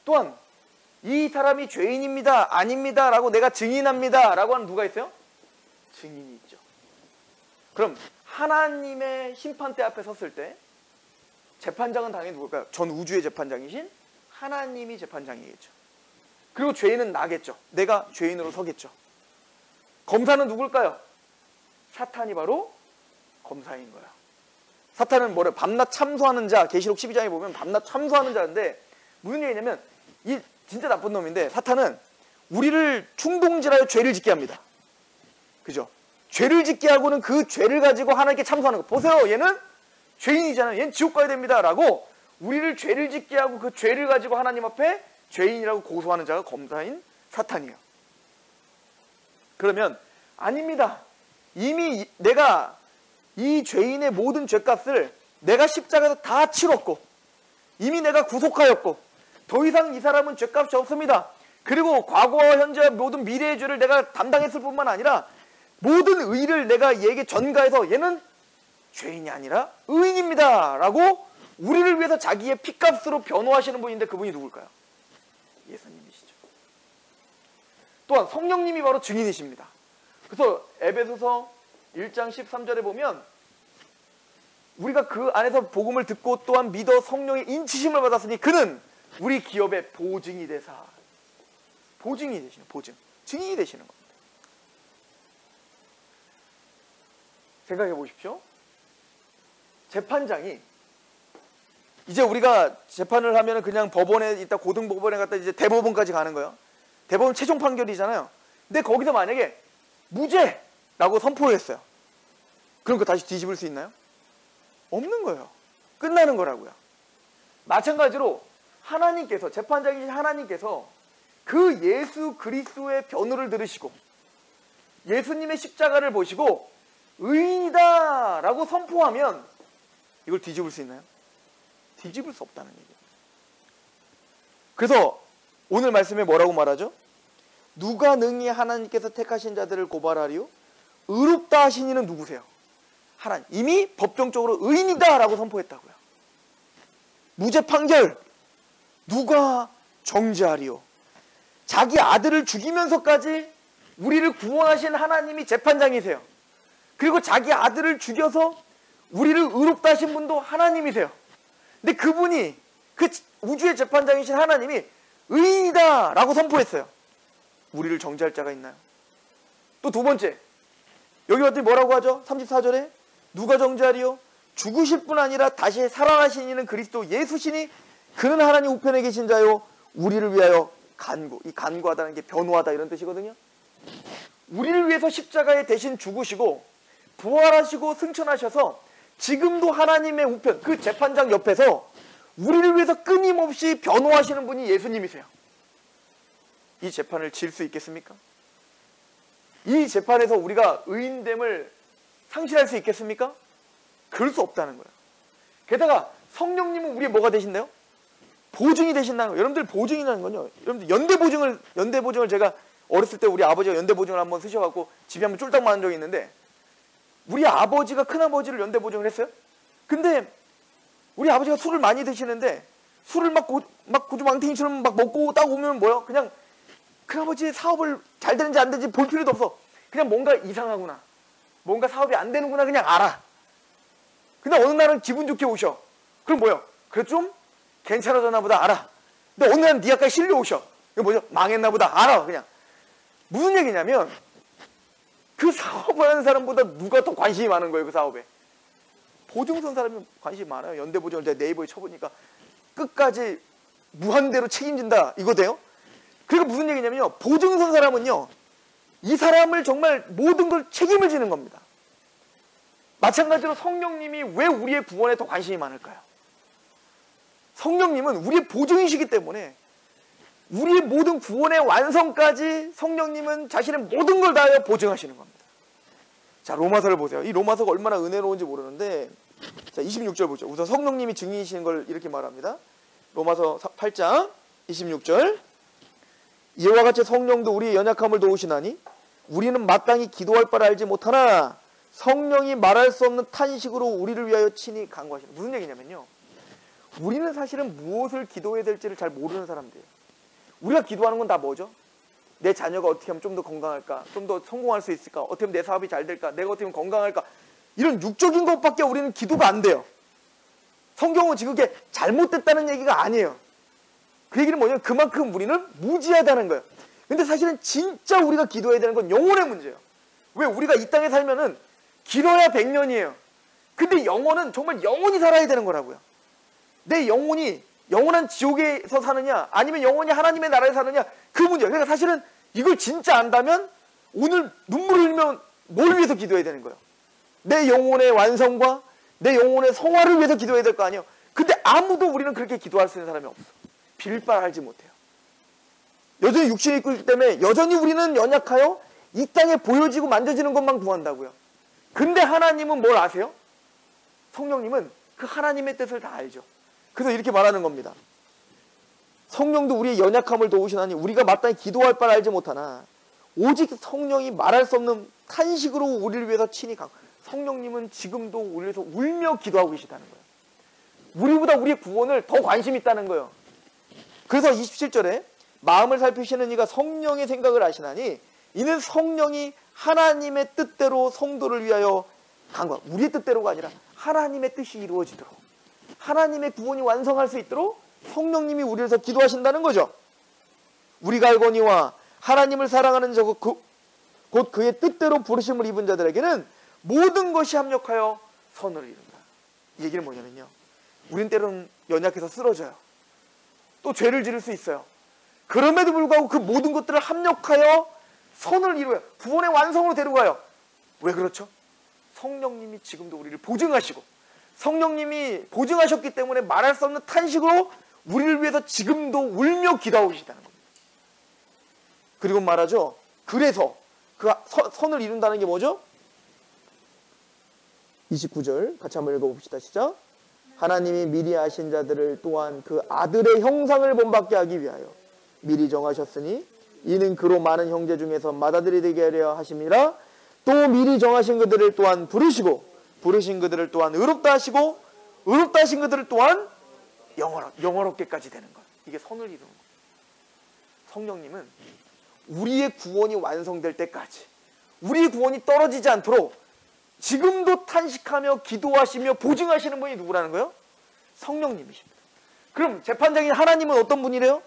또한 이 사람이 죄인입니다, 아닙니다 라고 내가 증인합니다 라고 하는 누가 있어요? 증인이 있죠. 그럼 하나님의 심판대 앞에 섰을 때 재판장은 당연히 누굴까요? 전 우주의 재판장이신 하나님이 재판장이겠죠. 그리고 죄인은 나겠죠. 내가 죄인으로 서겠죠. 검사는 누굴까요? 사탄이 바로 검사인 거야. 사탄은 뭐래? 밤낮 참소하는 자. 계시록 12장에 보면 밤낮 참소하는 자인데 무슨 얘기냐면 이 진짜 나쁜 놈인데 사탄은 우리를 충동질하여 죄를 짓게 합니다. 그죠? 죄를 짓게 하고는 그 죄를 가지고 하나님께 참소하는 거. 보세요. 얘는 죄인이잖아요. 얘는 지옥 가야 됩니다 라고 우리를 죄를 짓게 하고 그 죄를 가지고 하나님 앞에 죄인이라고 고소하는 자가 검사인 사탄이에요. 그러면 아닙니다, 이미 내가 이 죄인의 모든 죄값을 내가 십자가에서 다 치렀고 이미 내가 구속하였고 더 이상 이 사람은 죄값이 없습니다. 그리고 과거와 현재와 모든 미래의 죄를 내가 담당했을 뿐만 아니라 모든 의를 내가 얘에게 전가해서 얘는 죄인이 아니라 의인입니다 라고 우리를 위해서 자기의 피값으로 변호하시는 분인데 그분이 누굴까요? 예수님이시죠. 또한 성령님이 바로 증인이십니다. 그래서 에베소서 1장 13절에 보면 우리가 그 안에서 복음을 듣고 또한 믿어 성령의 인치심을 받았으니 그는 우리 기업의 보증이 되사. 보증이 되시는, 보증. 증인이 되시는 겁니다. 생각해 보십시오. 재판장이 이제 우리가 재판을 하면 그냥 법원에 있다 고등법원에 갔다 이제 대법원까지 가는 거예요. 대법원 최종 판결이잖아요. 근데 거기서 만약에 무죄라고 선포를 했어요. 그럼 그거 다시 뒤집을 수 있나요? 없는 거예요. 끝나는 거라고요. 마찬가지로 하나님께서, 재판장이신 하나님께서 그 예수 그리스도의 변호를 들으시고 예수님의 십자가를 보시고 의인이다 라고 선포하면 이걸 뒤집을 수 있나요? 뒤집을 수 없다는 얘기예요. 그래서 오늘 말씀에 뭐라고 말하죠? 누가 능히 하나님께서 택하신 자들을 고발하리요? 의롭다 하신 이는 누구세요? 하나님. 이미 법정적으로 의인이다 라고 선포했다고요. 무죄 판결 누가 정죄하리요? 자기 아들을 죽이면서까지 우리를 구원하신 하나님이 재판장이세요. 그리고 자기 아들을 죽여서 우리를 의롭다 하신 분도 하나님이세요. 근데 그분이, 그 우주의 재판장이신 하나님이 의인이다 라고 선포했어요. 우리를 정죄할 자가 있나요? 또 두 번째, 여기 봤더니 뭐라고 하죠? 34절에 누가 정죄하리요? 죽으실 뿐 아니라 다시 살아나신 이는 그리스도 예수시니 그는 하나님 우편에 계신 자요 우리를 위하여 간구. 이 간구하다는 게 변호하다 이런 뜻이거든요. 우리를 위해서 십자가에 대신 죽으시고 부활하시고 승천하셔서 지금도 하나님의 우편, 그 재판장 옆에서 우리를 위해서 끊임없이 변호하시는 분이 예수님이세요. 이 재판을 질 수 있겠습니까? 이 재판에서 우리가 의인됨을 상실할 수 있겠습니까? 그럴 수 없다는 거예요. 게다가 성령님은 우리의 뭐가 되신다요? 보증이 되신다는 거예요. 여러분들 보증이라는 건요, 여러분들 연대보증을 제가 어렸을 때 우리 아버지가 연대보증을 한번 쓰셔갖고 집에 한번 쫄딱 맞은 적이 있는데, 우리 아버지가 큰아버지를 연대보증을 했어요. 근데 우리 아버지가 술을 많이 드시는데 술을 막 고주망태기처럼 막 먹고 딱 오면 뭐요? 그냥 큰아버지의 사업을 잘 되는지 안 되는지 볼 필요도 없어. 그냥 뭔가 이상하구나, 뭔가 사업이 안 되는구나 그냥 알아. 근데 어느 날은 기분 좋게 오셔. 그럼 뭐요? 그래 좀 괜찮아졌나 보다 알아. 근데 어느 날은 네 아까 실려 오셔. 이거 뭐죠? 망했나 보다 알아. 그냥 무슨 얘기냐면 그 사업을 하는 사람보다 누가 더 관심이 많은 거예요. 그 사업에. 보증선 사람이 관심이 많아요. 연대보증을 제가 네이버에 쳐보니까 끝까지 무한대로 책임진다 이거 돼요? 그러니까 무슨 얘기냐면요, 보증선 사람은요 이 사람을 정말 모든 걸 책임을 지는 겁니다. 마찬가지로 성령님이 왜 우리의 구원에 더 관심이 많을까요? 성령님은 우리의 보증이시기 때문에 우리의 모든 구원의 완성까지 성령님은 자신의 모든 걸 다하여 보증하시는 겁니다. 자, 로마서를 보세요. 이 로마서가 얼마나 은혜로운지 모르는데, 자, 26절 보죠. 우선 성령님이 증인이시는 걸 이렇게 말합니다. 로마서 8장 26절. 이와 같이 성령도 우리의 연약함을 도우시나니 우리는 마땅히 기도할 바를 알지 못하나 성령이 말할 수 없는 탄식으로 우리를 위하여 친히 간구하시는. 무슨 얘기냐면요, 우리는 사실은 무엇을 기도해야 될지를 잘 모르는 사람들이에요. 우리가 기도하는 건 다 뭐죠? 내 자녀가 어떻게 하면 좀 더 건강할까? 좀 더 성공할 수 있을까? 어떻게 하면 내 사업이 잘 될까? 내가 어떻게 하면 건강할까? 이런 육적인 것밖에 우리는 기도가 안 돼요. 성경은 지금 그게 잘못됐다는 얘기가 아니에요. 그 얘기는 뭐냐면 그만큼 우리는 무지하다는 거예요. 근데 사실은 진짜 우리가 기도해야 되는 건 영혼의 문제예요. 왜? 우리가 이 땅에 살면은 길어야 100년이에요. 근데 영혼은 정말 영원히 살아야 되는 거라고요. 내 영혼이 영원한 지옥에서 사느냐 아니면 영원히 하나님의 나라에 사느냐, 그 문제예요. 그러니까 사실은 이걸 진짜 안다면 오늘 눈물을 흘리면 뭘 위해서 기도해야 되는 거예요? 내 영혼의 완성과 내 영혼의 성화를 위해서 기도해야 될 거 아니에요. 근데 아무도 우리는 그렇게 기도할 수 있는 사람이 없어. 빌 바를 알지 못해요. 여전히 육신이 있고 있기 때문에 여전히 우리는 연약하여 이 땅에 보여지고 만져지는 것만 구한다고요. 근데 하나님은 뭘 아세요? 성령님은 그 하나님의 뜻을 다 알죠. 그래서 이렇게 말하는 겁니다. 성령도 우리의 연약함을 도우시나니 우리가 마땅히 기도할 바를 알지 못하나 오직 성령이 말할 수 없는 탄식으로 우리를 위해서 친히 강. 성령님은 지금도 우리를 위해서 울며 기도하고 계시다는 거예요. 우리보다 우리의 구원을 더 관심 있다는 거예요. 그래서 27절에 마음을 살피시는 이가 성령의 생각을 아시나니 이는 성령이 하나님의 뜻대로 성도를 위하여 간구하고, 우리의 뜻대로가 아니라 하나님의 뜻이 이루어지도록, 하나님의 구원이 완성할 수 있도록 성령님이 우리를 위해서 기도하신다는 거죠. 우리가 알거니와 하나님을 사랑하는 자 곧 그의 뜻대로 부르심을 입은 자들에게는 모든 것이 합력하여 선을 이룬다. 이 얘기는 뭐냐면요, 우린 때로는 연약해서 쓰러져요. 또 죄를 지을 수 있어요. 그럼에도 불구하고 그 모든 것들을 합력하여 선을 이루어요. 구원의 완성으로 데려가요. 왜 그렇죠? 성령님이 지금도 우리를 보증하시고, 성령님이 보증하셨기 때문에 말할 수 없는 탄식으로 우리를 위해서 지금도 울며 기도하시다는 겁니다. 그리고 말하죠, 그래서 그 선을 이룬다는 게 뭐죠? 29절 같이 한번 읽어봅시다. 시작. 하나님이 미리 아신 자들을 또한 그 아들의 형상을 본받게 하기 위하여 미리 정하셨으니 이는 그로 많은 형제 중에서 맏아들이 되게 하려 하심이라. 또 미리 정하신 그들을 또한 부르시고 부르신 그들을 또한 의롭다 하시고 의롭다 하신 그들을 또한 영원롭게까지 되는 것. 이게 선을 이루는 것. 성령님은 우리의 구원이 완성될 때까지, 우리의 구원이 떨어지지 않도록 지금도 탄식하며 기도하시며 보증하시는 분이 누구라는 거예요? 성령님이십니다. 그럼 재판장인 하나님은 어떤 분이래요?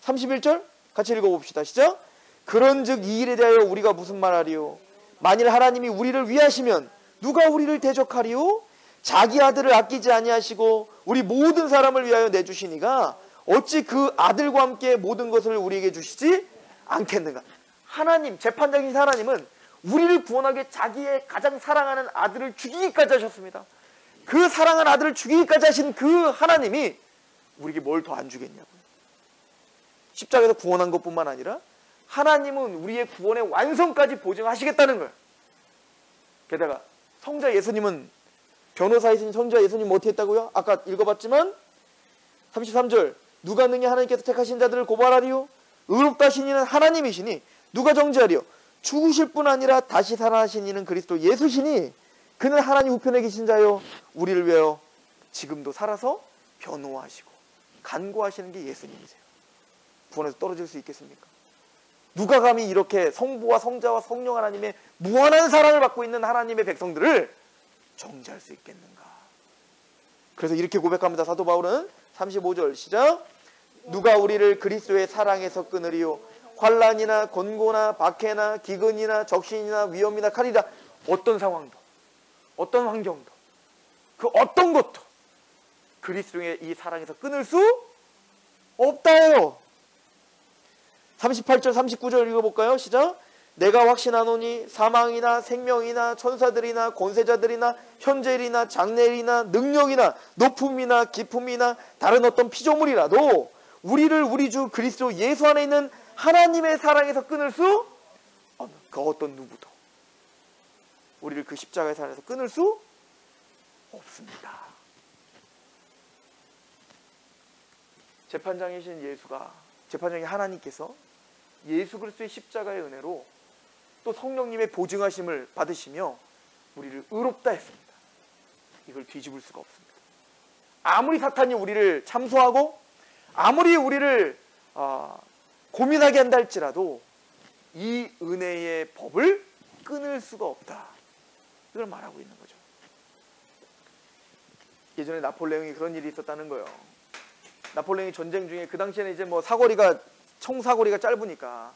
31절 같이 읽어봅시다. 시작. 그런즉 이 일에 대하여 우리가 무슨 말하리요? 만일 하나님이 우리를 위하시면 누가 우리를 대적하리요? 자기 아들을 아끼지 아니하시고 우리 모든 사람을 위하여 내주시니가 어찌 그 아들과 함께 모든 것을 우리에게 주시지 않겠는가? 하나님, 재판장인 하나님은 우리를 구원하기 위해 자기의 가장 사랑하는 아들을 죽이기까지 하셨습니다. 그 사랑하는 아들을 죽이기까지 하신 그 하나님이 우리에게 뭘 더 안 주겠냐고요. 십자가에서 구원한 것뿐만 아니라 하나님은 우리의 구원의 완성까지 보증하시겠다는 거예요. 게다가 성자 예수님은, 변호사이신 성자 예수님은 어떻게 했다고요? 아까 읽어봤지만 33절 누가 능히 하나님께서 택하신 자들을 고발하리요? 의롭다 하신 이는 하나님이시니 누가 정죄하리요? 죽으실 뿐 아니라 다시 살아나신 이는 그리스도 예수시니 그는 하나님 우편에 계신 자요 우리를 위하여 지금도 살아서 변호하시고 간구하시는 게 예수님이세요. 구원에서 떨어질 수 있겠습니까? 누가 감히 이렇게 성부와 성자와 성령 하나님의 무한한 사랑을 받고 있는 하나님의 백성들을 정죄할 수 있겠는가? 그래서 이렇게 고백합니다. 사도 바울은 35절 시작. 누가 우리를 그리스도의 사랑에서 끊으리요? 환난이나 곤고나 박해나 기근이나 적신이나 위험이나 칼이라. 어떤 상황도, 어떤 환경도, 그 어떤 것도 그리스도의 이 사랑에서 끊을 수 없다요. 38절 39절 읽어볼까요? 시작. 내가 확신하노니 사망이나 생명이나 천사들이나 권세자들이나 현재일이나 장래일이나 능력이나 높음이나 깊음이나 다른 어떤 피조물이라도 우리를 우리 주 그리스도 예수 안에 있는 하나님의 사랑에서 끊을 수 없는 그 어떤 누구도 우리를 그 십자가의 사랑에서 끊을 수 없습니다. 재판장이신 예수가, 재판장인 하나님께서 예수 그리스도의 십자가의 은혜로 또 성령님의 보증하심을 받으시며 우리를 의롭다 했습니다. 이걸 뒤집을 수가 없습니다. 아무리 사탄이 우리를 참소하고 아무리 우리를 고민하게 한다 할지라도 이 은혜의 법을 끊을 수가 없다. 이걸 말하고 있는 거죠. 예전에 나폴레옹이 그런 일이 있었다는 거예요. 나폴레옹이 전쟁 중에 그 당시에는 이제 뭐 총사거리가 짧으니까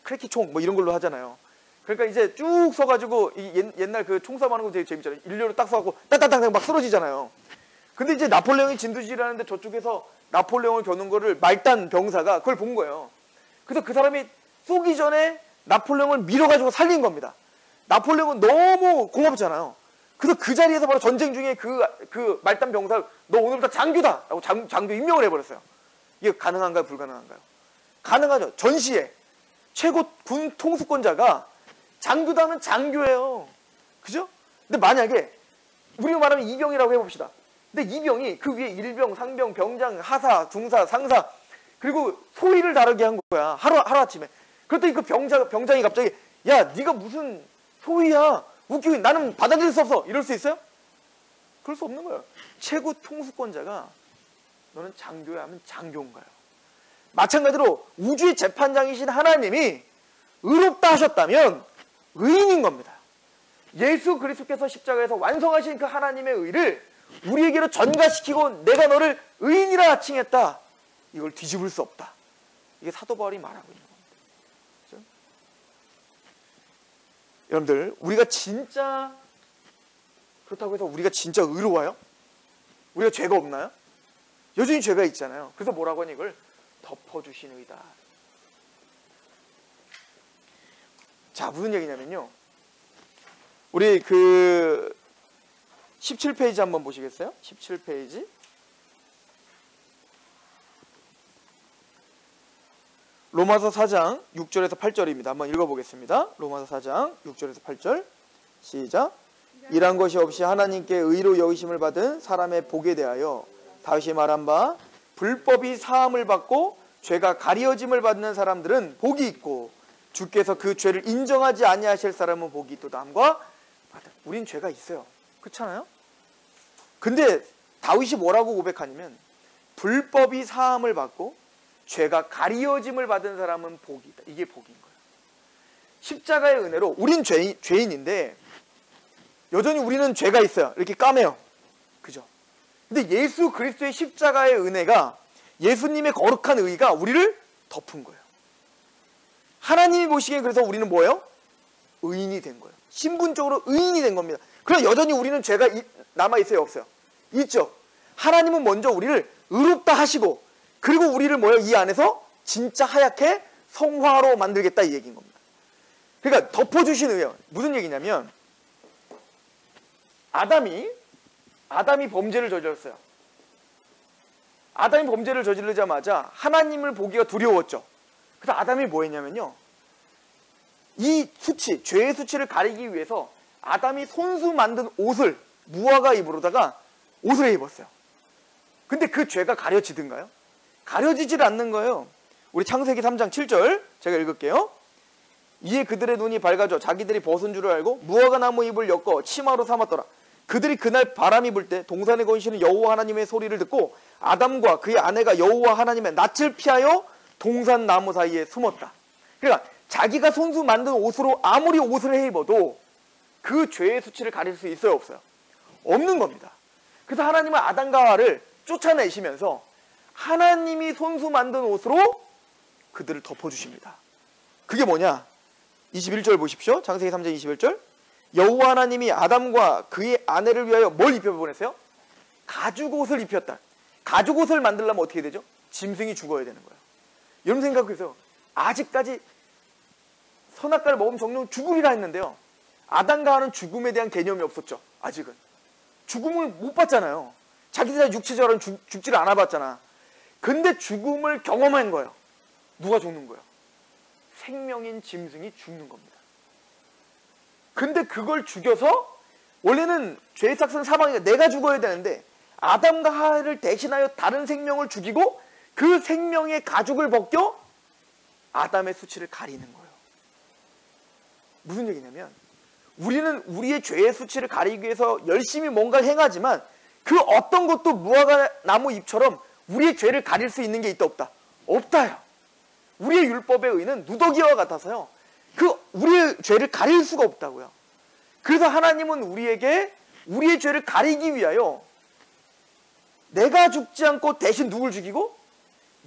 크래키 총 뭐 이런 걸로 하잖아요. 그러니까 이제 쭉 서가지고 옛날 그 총싸움하는 거 되게 재밌잖아요. 일렬로 딱 서갖고 따따따 막 쓰러지잖아요. 근데 이제 나폴레옹이 진두지휘하는데 저쪽에서 나폴레옹을 겨눈 거를 말단 병사가 그걸 본 거예요. 그래서 그 사람이 쏘기 전에 나폴레옹을 밀어가지고 살린 겁니다. 나폴레옹은 너무 고맙잖아요. 그래서 그 자리에서 바로 전쟁 중에 그 말단 병사 너 오늘부터 장교다! 라고 장교 임명을 해버렸어요. 이게 가능한가요? 불가능한가요? 가능하죠. 전시에 최고 군 통수권자가 장교다 하면 장교예요. 그죠? 근데 만약에 우리가 말하면 이병이라고 해봅시다. 근데 이병이 그 위에 일병, 상병, 병장, 하사, 중사, 상사 그리고 소위를 다르게 한 거야. 하루아침에. 그랬더니 그 병장이 갑자기 야 네가 무슨 소위야. 웃기고 나는 받아들일 수 없어. 이럴 수 있어요? 그럴 수 없는 거예요. 최고 통수권자가 너는 장교야 하면 장교인가요? 마찬가지로 우주의 재판장이신 하나님이 의롭다 하셨다면 의인인 겁니다. 예수 그리스도께서 십자가에서 완성하신 그 하나님의 의를 우리에게로 전가시키고 내가 너를 의인이라 칭했다. 이걸 뒤집을 수 없다. 이게 사도 바울이 말하고 있는 겁니다. 그렇죠? 여러분들, 우리가 진짜 그렇다고 해서 우리가 진짜 의로워요? 우리가 죄가 없나요? 여전히 죄가 있잖아요. 그래서 뭐라고 하니 이걸 덮어주신 의다. 자, 무슨 얘기냐면요. 우리 그 17페이지 한번 보시겠어요? 17페이지. 로마서 4장 6절에서 8절입니다. 한번 읽어보겠습니다. 로마서 4장 6절에서 8절. 시작. 일한 것이 없이 하나님께 의로 여기심을 받은 사람의 복에 대하여 다윗이 말한 바 불법이 사함을 받고 죄가 가리어짐을 받는 사람들은 복이 있고 주께서 그 죄를 인정하지 아니하실 사람은 복이 있도다 함과 같다. 우린 죄가 있어요. 그렇잖아요? 근데 다윗이 뭐라고 고백하냐면 불법이 사함을 받고 죄가 가리어짐을 받은 사람은 복이 있다. 이게 복인 거예요. 십자가의 은혜로 우린 죄인인데 여전히 우리는 죄가 있어요. 이렇게 까매요. 그죠? 근데 예수 그리스도의 십자가의 은혜가 예수님의 거룩한 의가 우리를 덮은 거예요. 하나님이 보시기엔 그래서 우리는 뭐예요? 의인이 된 거예요. 신분적으로 의인이 된 겁니다. 그러나 여전히 우리는 죄가 남아있어요? 없어요? 있죠. 하나님은 먼저 우리를 의롭다 하시고 그리고 우리를 뭐예요? 이 안에서 진짜 하얗게 성화로 만들겠다 이 얘기인 겁니다. 그러니까 덮어주신 의예요. 무슨 얘기냐면 아담이 범죄를 저질렀어요. 아담이 범죄를 저지르자마자 하나님을 보기가 두려웠죠. 그래서 아담이 뭐 했냐면요. 이 수치, 죄의 수치를 가리기 위해서 아담이 손수 만든 옷을 무화과 잎으로다가 옷을 입었어요. 근데 그 죄가 가려지든가요? 가려지질 않는 거예요. 우리 창세기 3장 7절 제가 읽을게요. 이에 그들의 눈이 밝아져 자기들이 벗은 줄을 알고 무화과 나무 잎을 엮어 치마로 삼았더라. 그들이 그날 바람이 불 때 동산에 거하시는 여호와 하나님의 소리를 듣고 아담과 그의 아내가 여호와 하나님의 낯을 피하여 동산 나무 사이에 숨었다. 그러니까 자기가 손수 만든 옷으로 아무리 옷을 해 입어도 그 죄의 수치를 가릴 수 있어요? 없어요? 없는 겁니다. 그래서 하나님은 아담과 하와를 쫓아내시면서 하나님이 손수 만든 옷으로 그들을 덮어주십니다. 그게 뭐냐? 21절 보십시오. 창세기 3장 21절. 여호와 하나님이 아담과 그의 아내를 위하여 뭘 입혀보냈어요? 가죽옷을 입혔다. 가죽옷을 만들려면 어떻게 되죠? 짐승이 죽어야 되는 거예요. 여러분 생각해보세요. 아직까지 선악과를 먹으면 정령 죽으리라 했는데요. 아담과 하와는 죽음에 대한 개념이 없었죠. 아직은. 죽음을 못 봤잖아요. 자기들 육체적으로 죽지를 않아 봤잖아. 근데 죽음을 경험한 거예요. 누가 죽는 거예요? 생명인 짐승이 죽는 겁니다. 근데 그걸 죽여서 원래는 죄의 삭은 사망이니까 내가 죽어야 되는데 아담과 하와를 대신하여 다른 생명을 죽이고 그 생명의 가죽을 벗겨 아담의 수치를 가리는 거예요. 무슨 얘기냐면 우리는 우리의 죄의 수치를 가리기 위해서 열심히 뭔가를 행하지만 그 어떤 것도 무화과 나무 잎처럼 우리의 죄를 가릴 수 있는 게 있다 없다? 없다요. 우리의 율법의 의는 누더기와 같아서요. 우리의 죄를 가릴 수가 없다고요. 그래서 하나님은 우리에게 우리의 죄를 가리기 위하여 내가 죽지 않고 대신 누굴 죽이고?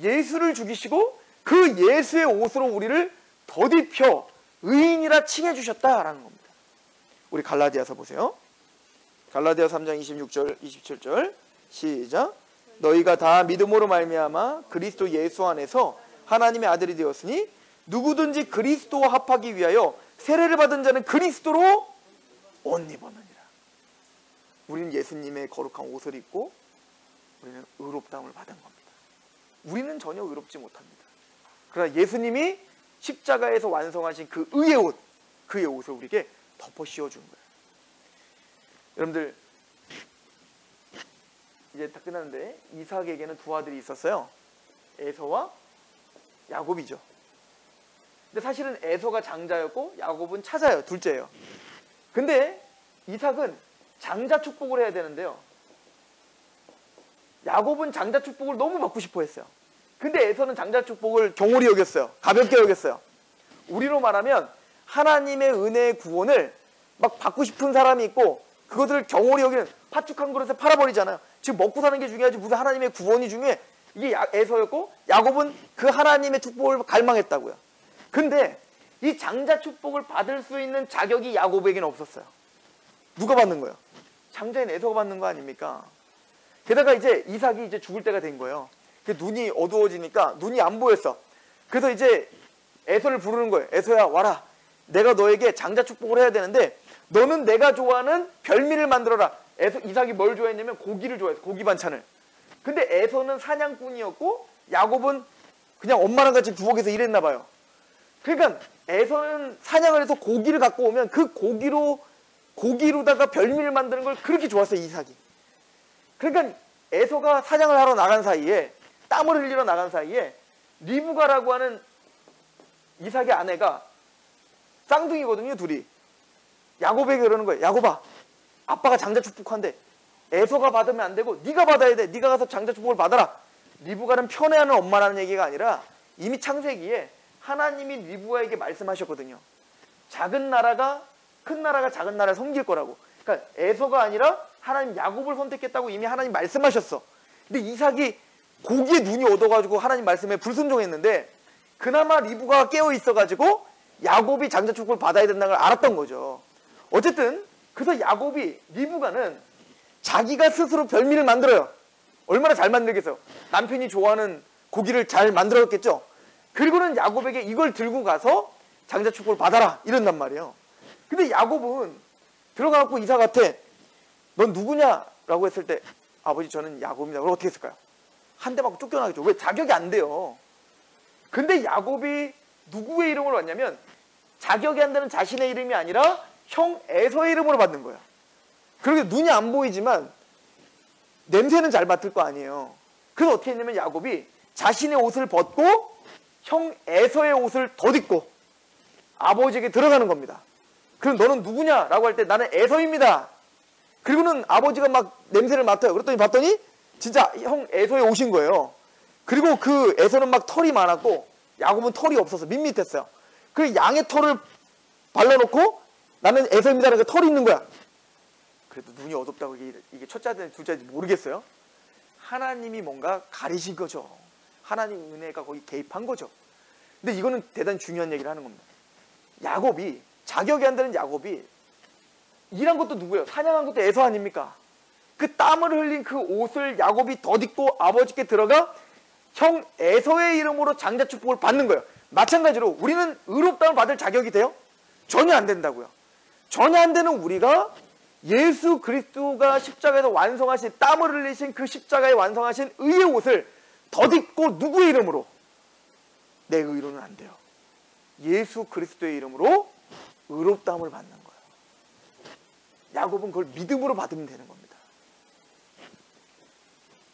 예수를 죽이시고 그 예수의 옷으로 우리를 덧입혀 의인이라 칭해 주셨다라는 겁니다. 우리 갈라디아서 보세요. 갈라디아 3장 26절 27절 시작. 너희가 다 믿음으로 말미암아 그리스도 예수 안에서 하나님의 아들이 되었으니 누구든지 그리스도와 합하기 위하여 세례를 받은 자는 그리스도로 옷 입었느니라. 우리는 예수님의 거룩한 옷을 입고 우리는 의롭다함을 받은 겁니다. 우리는 전혀 의롭지 못합니다. 그러나 예수님이 십자가에서 완성하신 그 의의 옷, 그의 옷을 우리에게 덮어 씌워준 거예요. 여러분들 이제 다 끝났는데 이삭에게는 두 아들이 있었어요. 에서와 야곱이죠. 근데 사실은 에서가 장자였고 야곱은 차자예요. 둘째예요. 근데 이삭은 장자 축복을 해야 되는데요. 야곱은 장자 축복을 너무 받고 싶어 했어요. 근데 에서는 장자 축복을 경홀히 여겼어요. 가볍게 여겼어요. 우리로 말하면 하나님의 은혜의 구원을 막 받고 싶은 사람이 있고 그것들을 경홀히 여기는 팥죽한 그릇에 팔아버리잖아요. 지금 먹고 사는 게 중요하지 무슨 하나님의 구원이 중요해. 이게 에서였고 야곱은 그 하나님의 축복을 갈망했다고요. 근데 이 장자 축복을 받을 수 있는 자격이 야곱에게는 없었어요. 누가 받는 거예요? 장자인 에서가 받는 거 아닙니까? 게다가 이제 이삭이 이제 죽을 때가 된 거예요. 눈이 어두워지니까 눈이 안 보였어. 그래서 이제 에서를 부르는 거예요. 에서야 와라. 내가 너에게 장자 축복을 해야 되는데 너는 내가 좋아하는 별미를 만들어라. 이삭이 뭘 좋아했냐면 고기를 좋아했어. 고기 반찬을. 근데 에서는 사냥꾼이었고 야곱은 그냥 엄마랑 같이 부엌에서 일했나 봐요. 그러니까 에서는 사냥을 해서 고기를 갖고 오면 그 고기로다가 별미를 만드는 걸 그렇게 좋았어요. 이삭이. 그러니까 에서가 사냥을 하러 나간 사이에 땀을 흘리러 나간 사이에 리브가라고 하는 이삭의 아내가 쌍둥이거든요. 둘이. 야곱에게 그러는 거예요. 야곱아 아빠가 장자 축복한대. 에서가 받으면 안 되고 네가 받아야 돼. 네가 가서 장자 축복을 받아라. 리브가는 편애하는 엄마라는 얘기가 아니라 이미 창세기에 하나님이 리브가에게 말씀하셨거든요. 작은 나라가 큰 나라가 작은 나라를 섬길 거라고. 그러니까 에서가 아니라 하나님 야곱을 선택했다고 이미 하나님 말씀하셨어. 근데 이삭이 고기에 눈이 얻어가지고 하나님 말씀에 불순종했는데 그나마 리브가가 깨어 있어가지고 야곱이 장자 축복을 받아야 된다는 걸 알았던 거죠. 어쨌든 그래서 야곱이 리브가는 자기가 스스로 별미를 만들어요. 얼마나 잘 만들겠어요. 남편이 좋아하는 고기를 잘 만들었겠죠. 그리고는 야곱에게 이걸 들고 가서 장자 축복을 받아라 이런단 말이에요. 근데 야곱은 들어가갖고 이삭한테 넌 누구냐라고 했을 때 아버지 저는 야곱입니다. 그럼 어떻게 했을까요? 한 대 맞고 쫓겨나겠죠. 왜? 자격이 안 돼요. 근데 야곱이 누구의 이름으로 왔냐면 자격이 안 되는 자신의 이름이 아니라 형 에서의 이름으로 받는 거야. 그렇게 눈이 안 보이지만 냄새는 잘 맡을 거 아니에요. 그래서 어떻게 했냐면 야곱이 자신의 옷을 벗고 형 에서의 옷을 덧입고 아버지에게 들어가는 겁니다. 그럼 너는 누구냐라고 할 때 나는 에서입니다. 그리고는 아버지가 막 냄새를 맡아요. 그랬더니 봤더니 진짜 형 에서의 옷인 거예요. 그리고 그 에서는 막 털이 많았고 야곱은 털이 없어서 밋밋했어요. 그래서 양의 털을 발라놓고 나는 에서입니다라는 게 털이 있는 거야. 그래도 눈이 어둡다고 이게 첫째든 둘째든 모르겠어요. 하나님이 뭔가 가리신 거죠. 하나님 은혜가 거기 개입한 거죠. 근데 이거는 대단히 중요한 얘기를 하는 겁니다. 야곱이 자격이 안 되는 야곱이 일한 것도 누구예요? 사냥한 것도 에서 아닙니까? 그 땀을 흘린 그 옷을 야곱이 덧입고 아버지께 들어가 형 에서의 이름으로 장자 축복을 받는 거예요. 마찬가지로 우리는 의롭다움을 받을 자격이 돼요? 전혀 안 된다고요. 전혀 안 되는 우리가 예수 그리스도가 십자가에서 완성하신 땀을 흘리신 그 십자가에 완성하신 의의 옷을 덧입고 누구의 이름으로? 내 의로는 안 돼요. 예수 그리스도의 이름으로 의롭다움을 받는 거예요. 야곱은 그걸 믿음으로 받으면 되는 겁니다.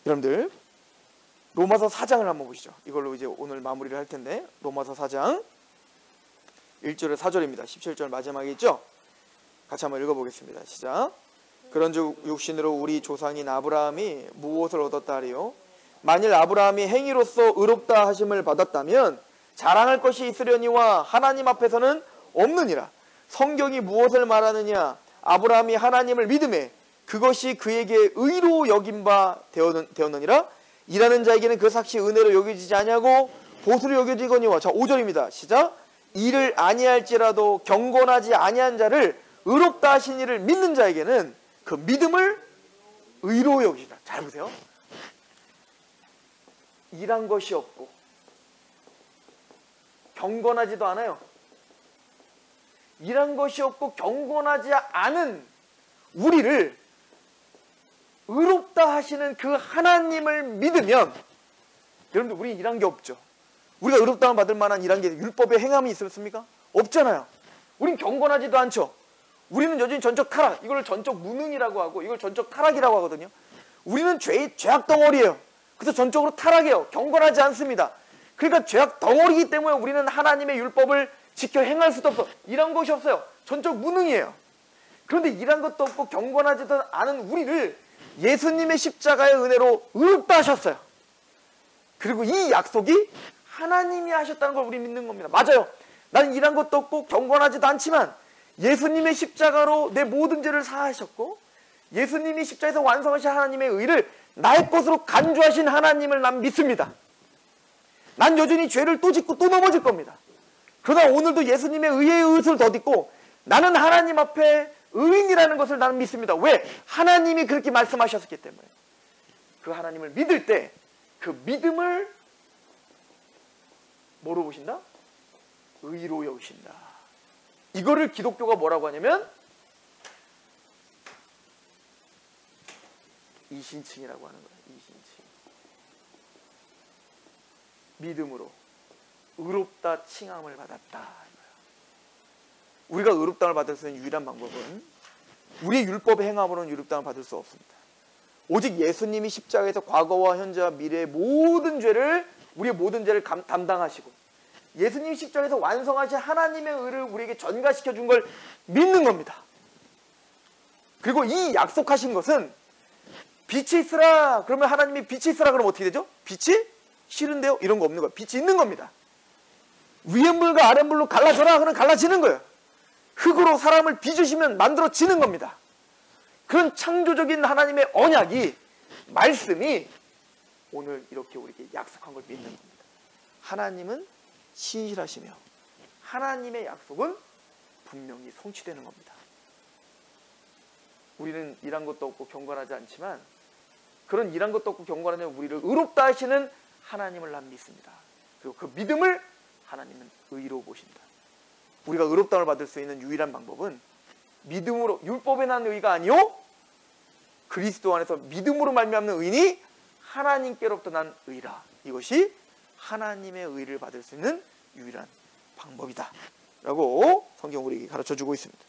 여러분들 로마서 4장을 한번 보시죠. 이걸로 이제 오늘 마무리를 할 텐데 로마서 4장 1절에 4절입니다. 17절 마지막에 있죠? 같이 한번 읽어보겠습니다. 시작. 그런즉 육신으로 우리 조상인 아브라함이 무엇을 얻었다 하리요? 만일 아브라함이 행위로서 의롭다 하심을 받았다면 자랑할 것이 있으려니와 하나님 앞에서는 없느니라. 성경이 무엇을 말하느냐? 아브라함이 하나님을 믿음에 그것이 그에게 의로 여긴 바 되었느니라. 일하는 자에게는 그 삭시 은혜로 여겨지지 아니하고 보수로 여겨지거니와. 자 5절입니다. 시작. 일을 아니할지라도 경건하지 아니한 자를 의롭다 하신 이를 믿는 자에게는 그 믿음을 의로 여기시다. 잘 보세요. 일한 것이 없고 경건하지도 않아요. 일한 것이 없고 경건하지 않은 우리를 의롭다 하시는 그 하나님을 믿으면, 여러분들 우리 일한 게 없죠. 우리가 의롭다함을 받을 만한 일한 게 율법의 행함이 있었습니까? 없잖아요. 우린 경건하지도 않죠. 우리는 여전히 전적 타락, 이걸 전적 무능이라고 하고 이걸 전적 타락이라고 하거든요. 우리는 죄악 덩어리예요. 그래서 전적으로 타락해요. 경건하지 않습니다. 그러니까 죄악 덩어리이기 때문에 우리는 하나님의 율법을 지켜 행할 수도 없어. 일한 것이 없어요. 전적 무능이에요. 그런데 일한 것도 없고 경건하지도 않은 우리를 예수님의 십자가의 은혜로 의롭다 하셨어요. 그리고 이 약속이 하나님이 하셨다는 걸 우리 믿는 겁니다. 맞아요. 나는 일한 것도 없고 경건하지도 않지만 예수님의 십자가로 내 모든 죄를 사하셨고 예수님이 십자가에서 완성하신 하나님의 의를 나의 것으로 간주하신 하나님을 난 믿습니다. 난 여전히 죄를 또 짓고 또 넘어질 겁니다. 그러나 오늘도 예수님의 의의 의를 덧입고 나는 하나님 앞에 의인이라는 것을 나는 믿습니다. 왜? 하나님이 그렇게 말씀하셨기 때문에. 그 하나님을 믿을 때 그 믿음을 뭐로 보신다? 의로 여기신다. 이거를 기독교가 뭐라고 하냐면 이신칭이라고 하는 거예요. 이신칭. 믿음으로 의롭다 칭함을 받았다. 우리가 의롭다함을 받을 수 있는 유일한 방법은 우리의 율법의 행함으로는 의롭다함을 받을 수 없습니다. 오직 예수님이 십자가에서 과거와 현재와 미래의 모든 죄를 우리의 모든 죄를 담당하시고 예수님이 십자가에서 완성하신 하나님의 의를 우리에게 전가시켜 준 걸 믿는 겁니다. 그리고 이 약속하신 것은 빛이 있으라 그러면 하나님이 빛이 있으라 그러면 어떻게 되죠? 빛이 싫은데요? 이런 거 없는 거예요. 빛이 있는 겁니다. 위의 물과 아래 물로 갈라져라 그러면 갈라지는 거예요. 흙으로 사람을 빚으시면 만들어지는 겁니다. 그런 창조적인 하나님의 언약이 말씀이 오늘 이렇게 우리에게 약속한 걸 믿는 겁니다. 하나님은 신실하시며 하나님의 약속은 분명히 성취되는 겁니다. 우리는 일한 것도 없고 경건하지 않지만 그런 일한 것도 없고 경건하지 않은 우리를 의롭다 하시는 하나님을 난 믿습니다. 그리고 그 믿음을 하나님은 의로 보신다. 우리가 의롭다함을 받을 수 있는 유일한 방법은 믿음으로 율법에 난 의가 아니요 그리스도 안에서 믿음으로 말미암는 의인이 하나님께로부터 난 의라. 이것이 하나님의 의를 받을 수 있는 유일한 방법이다 라고 성경 우리에게 가르쳐주고 있습니다.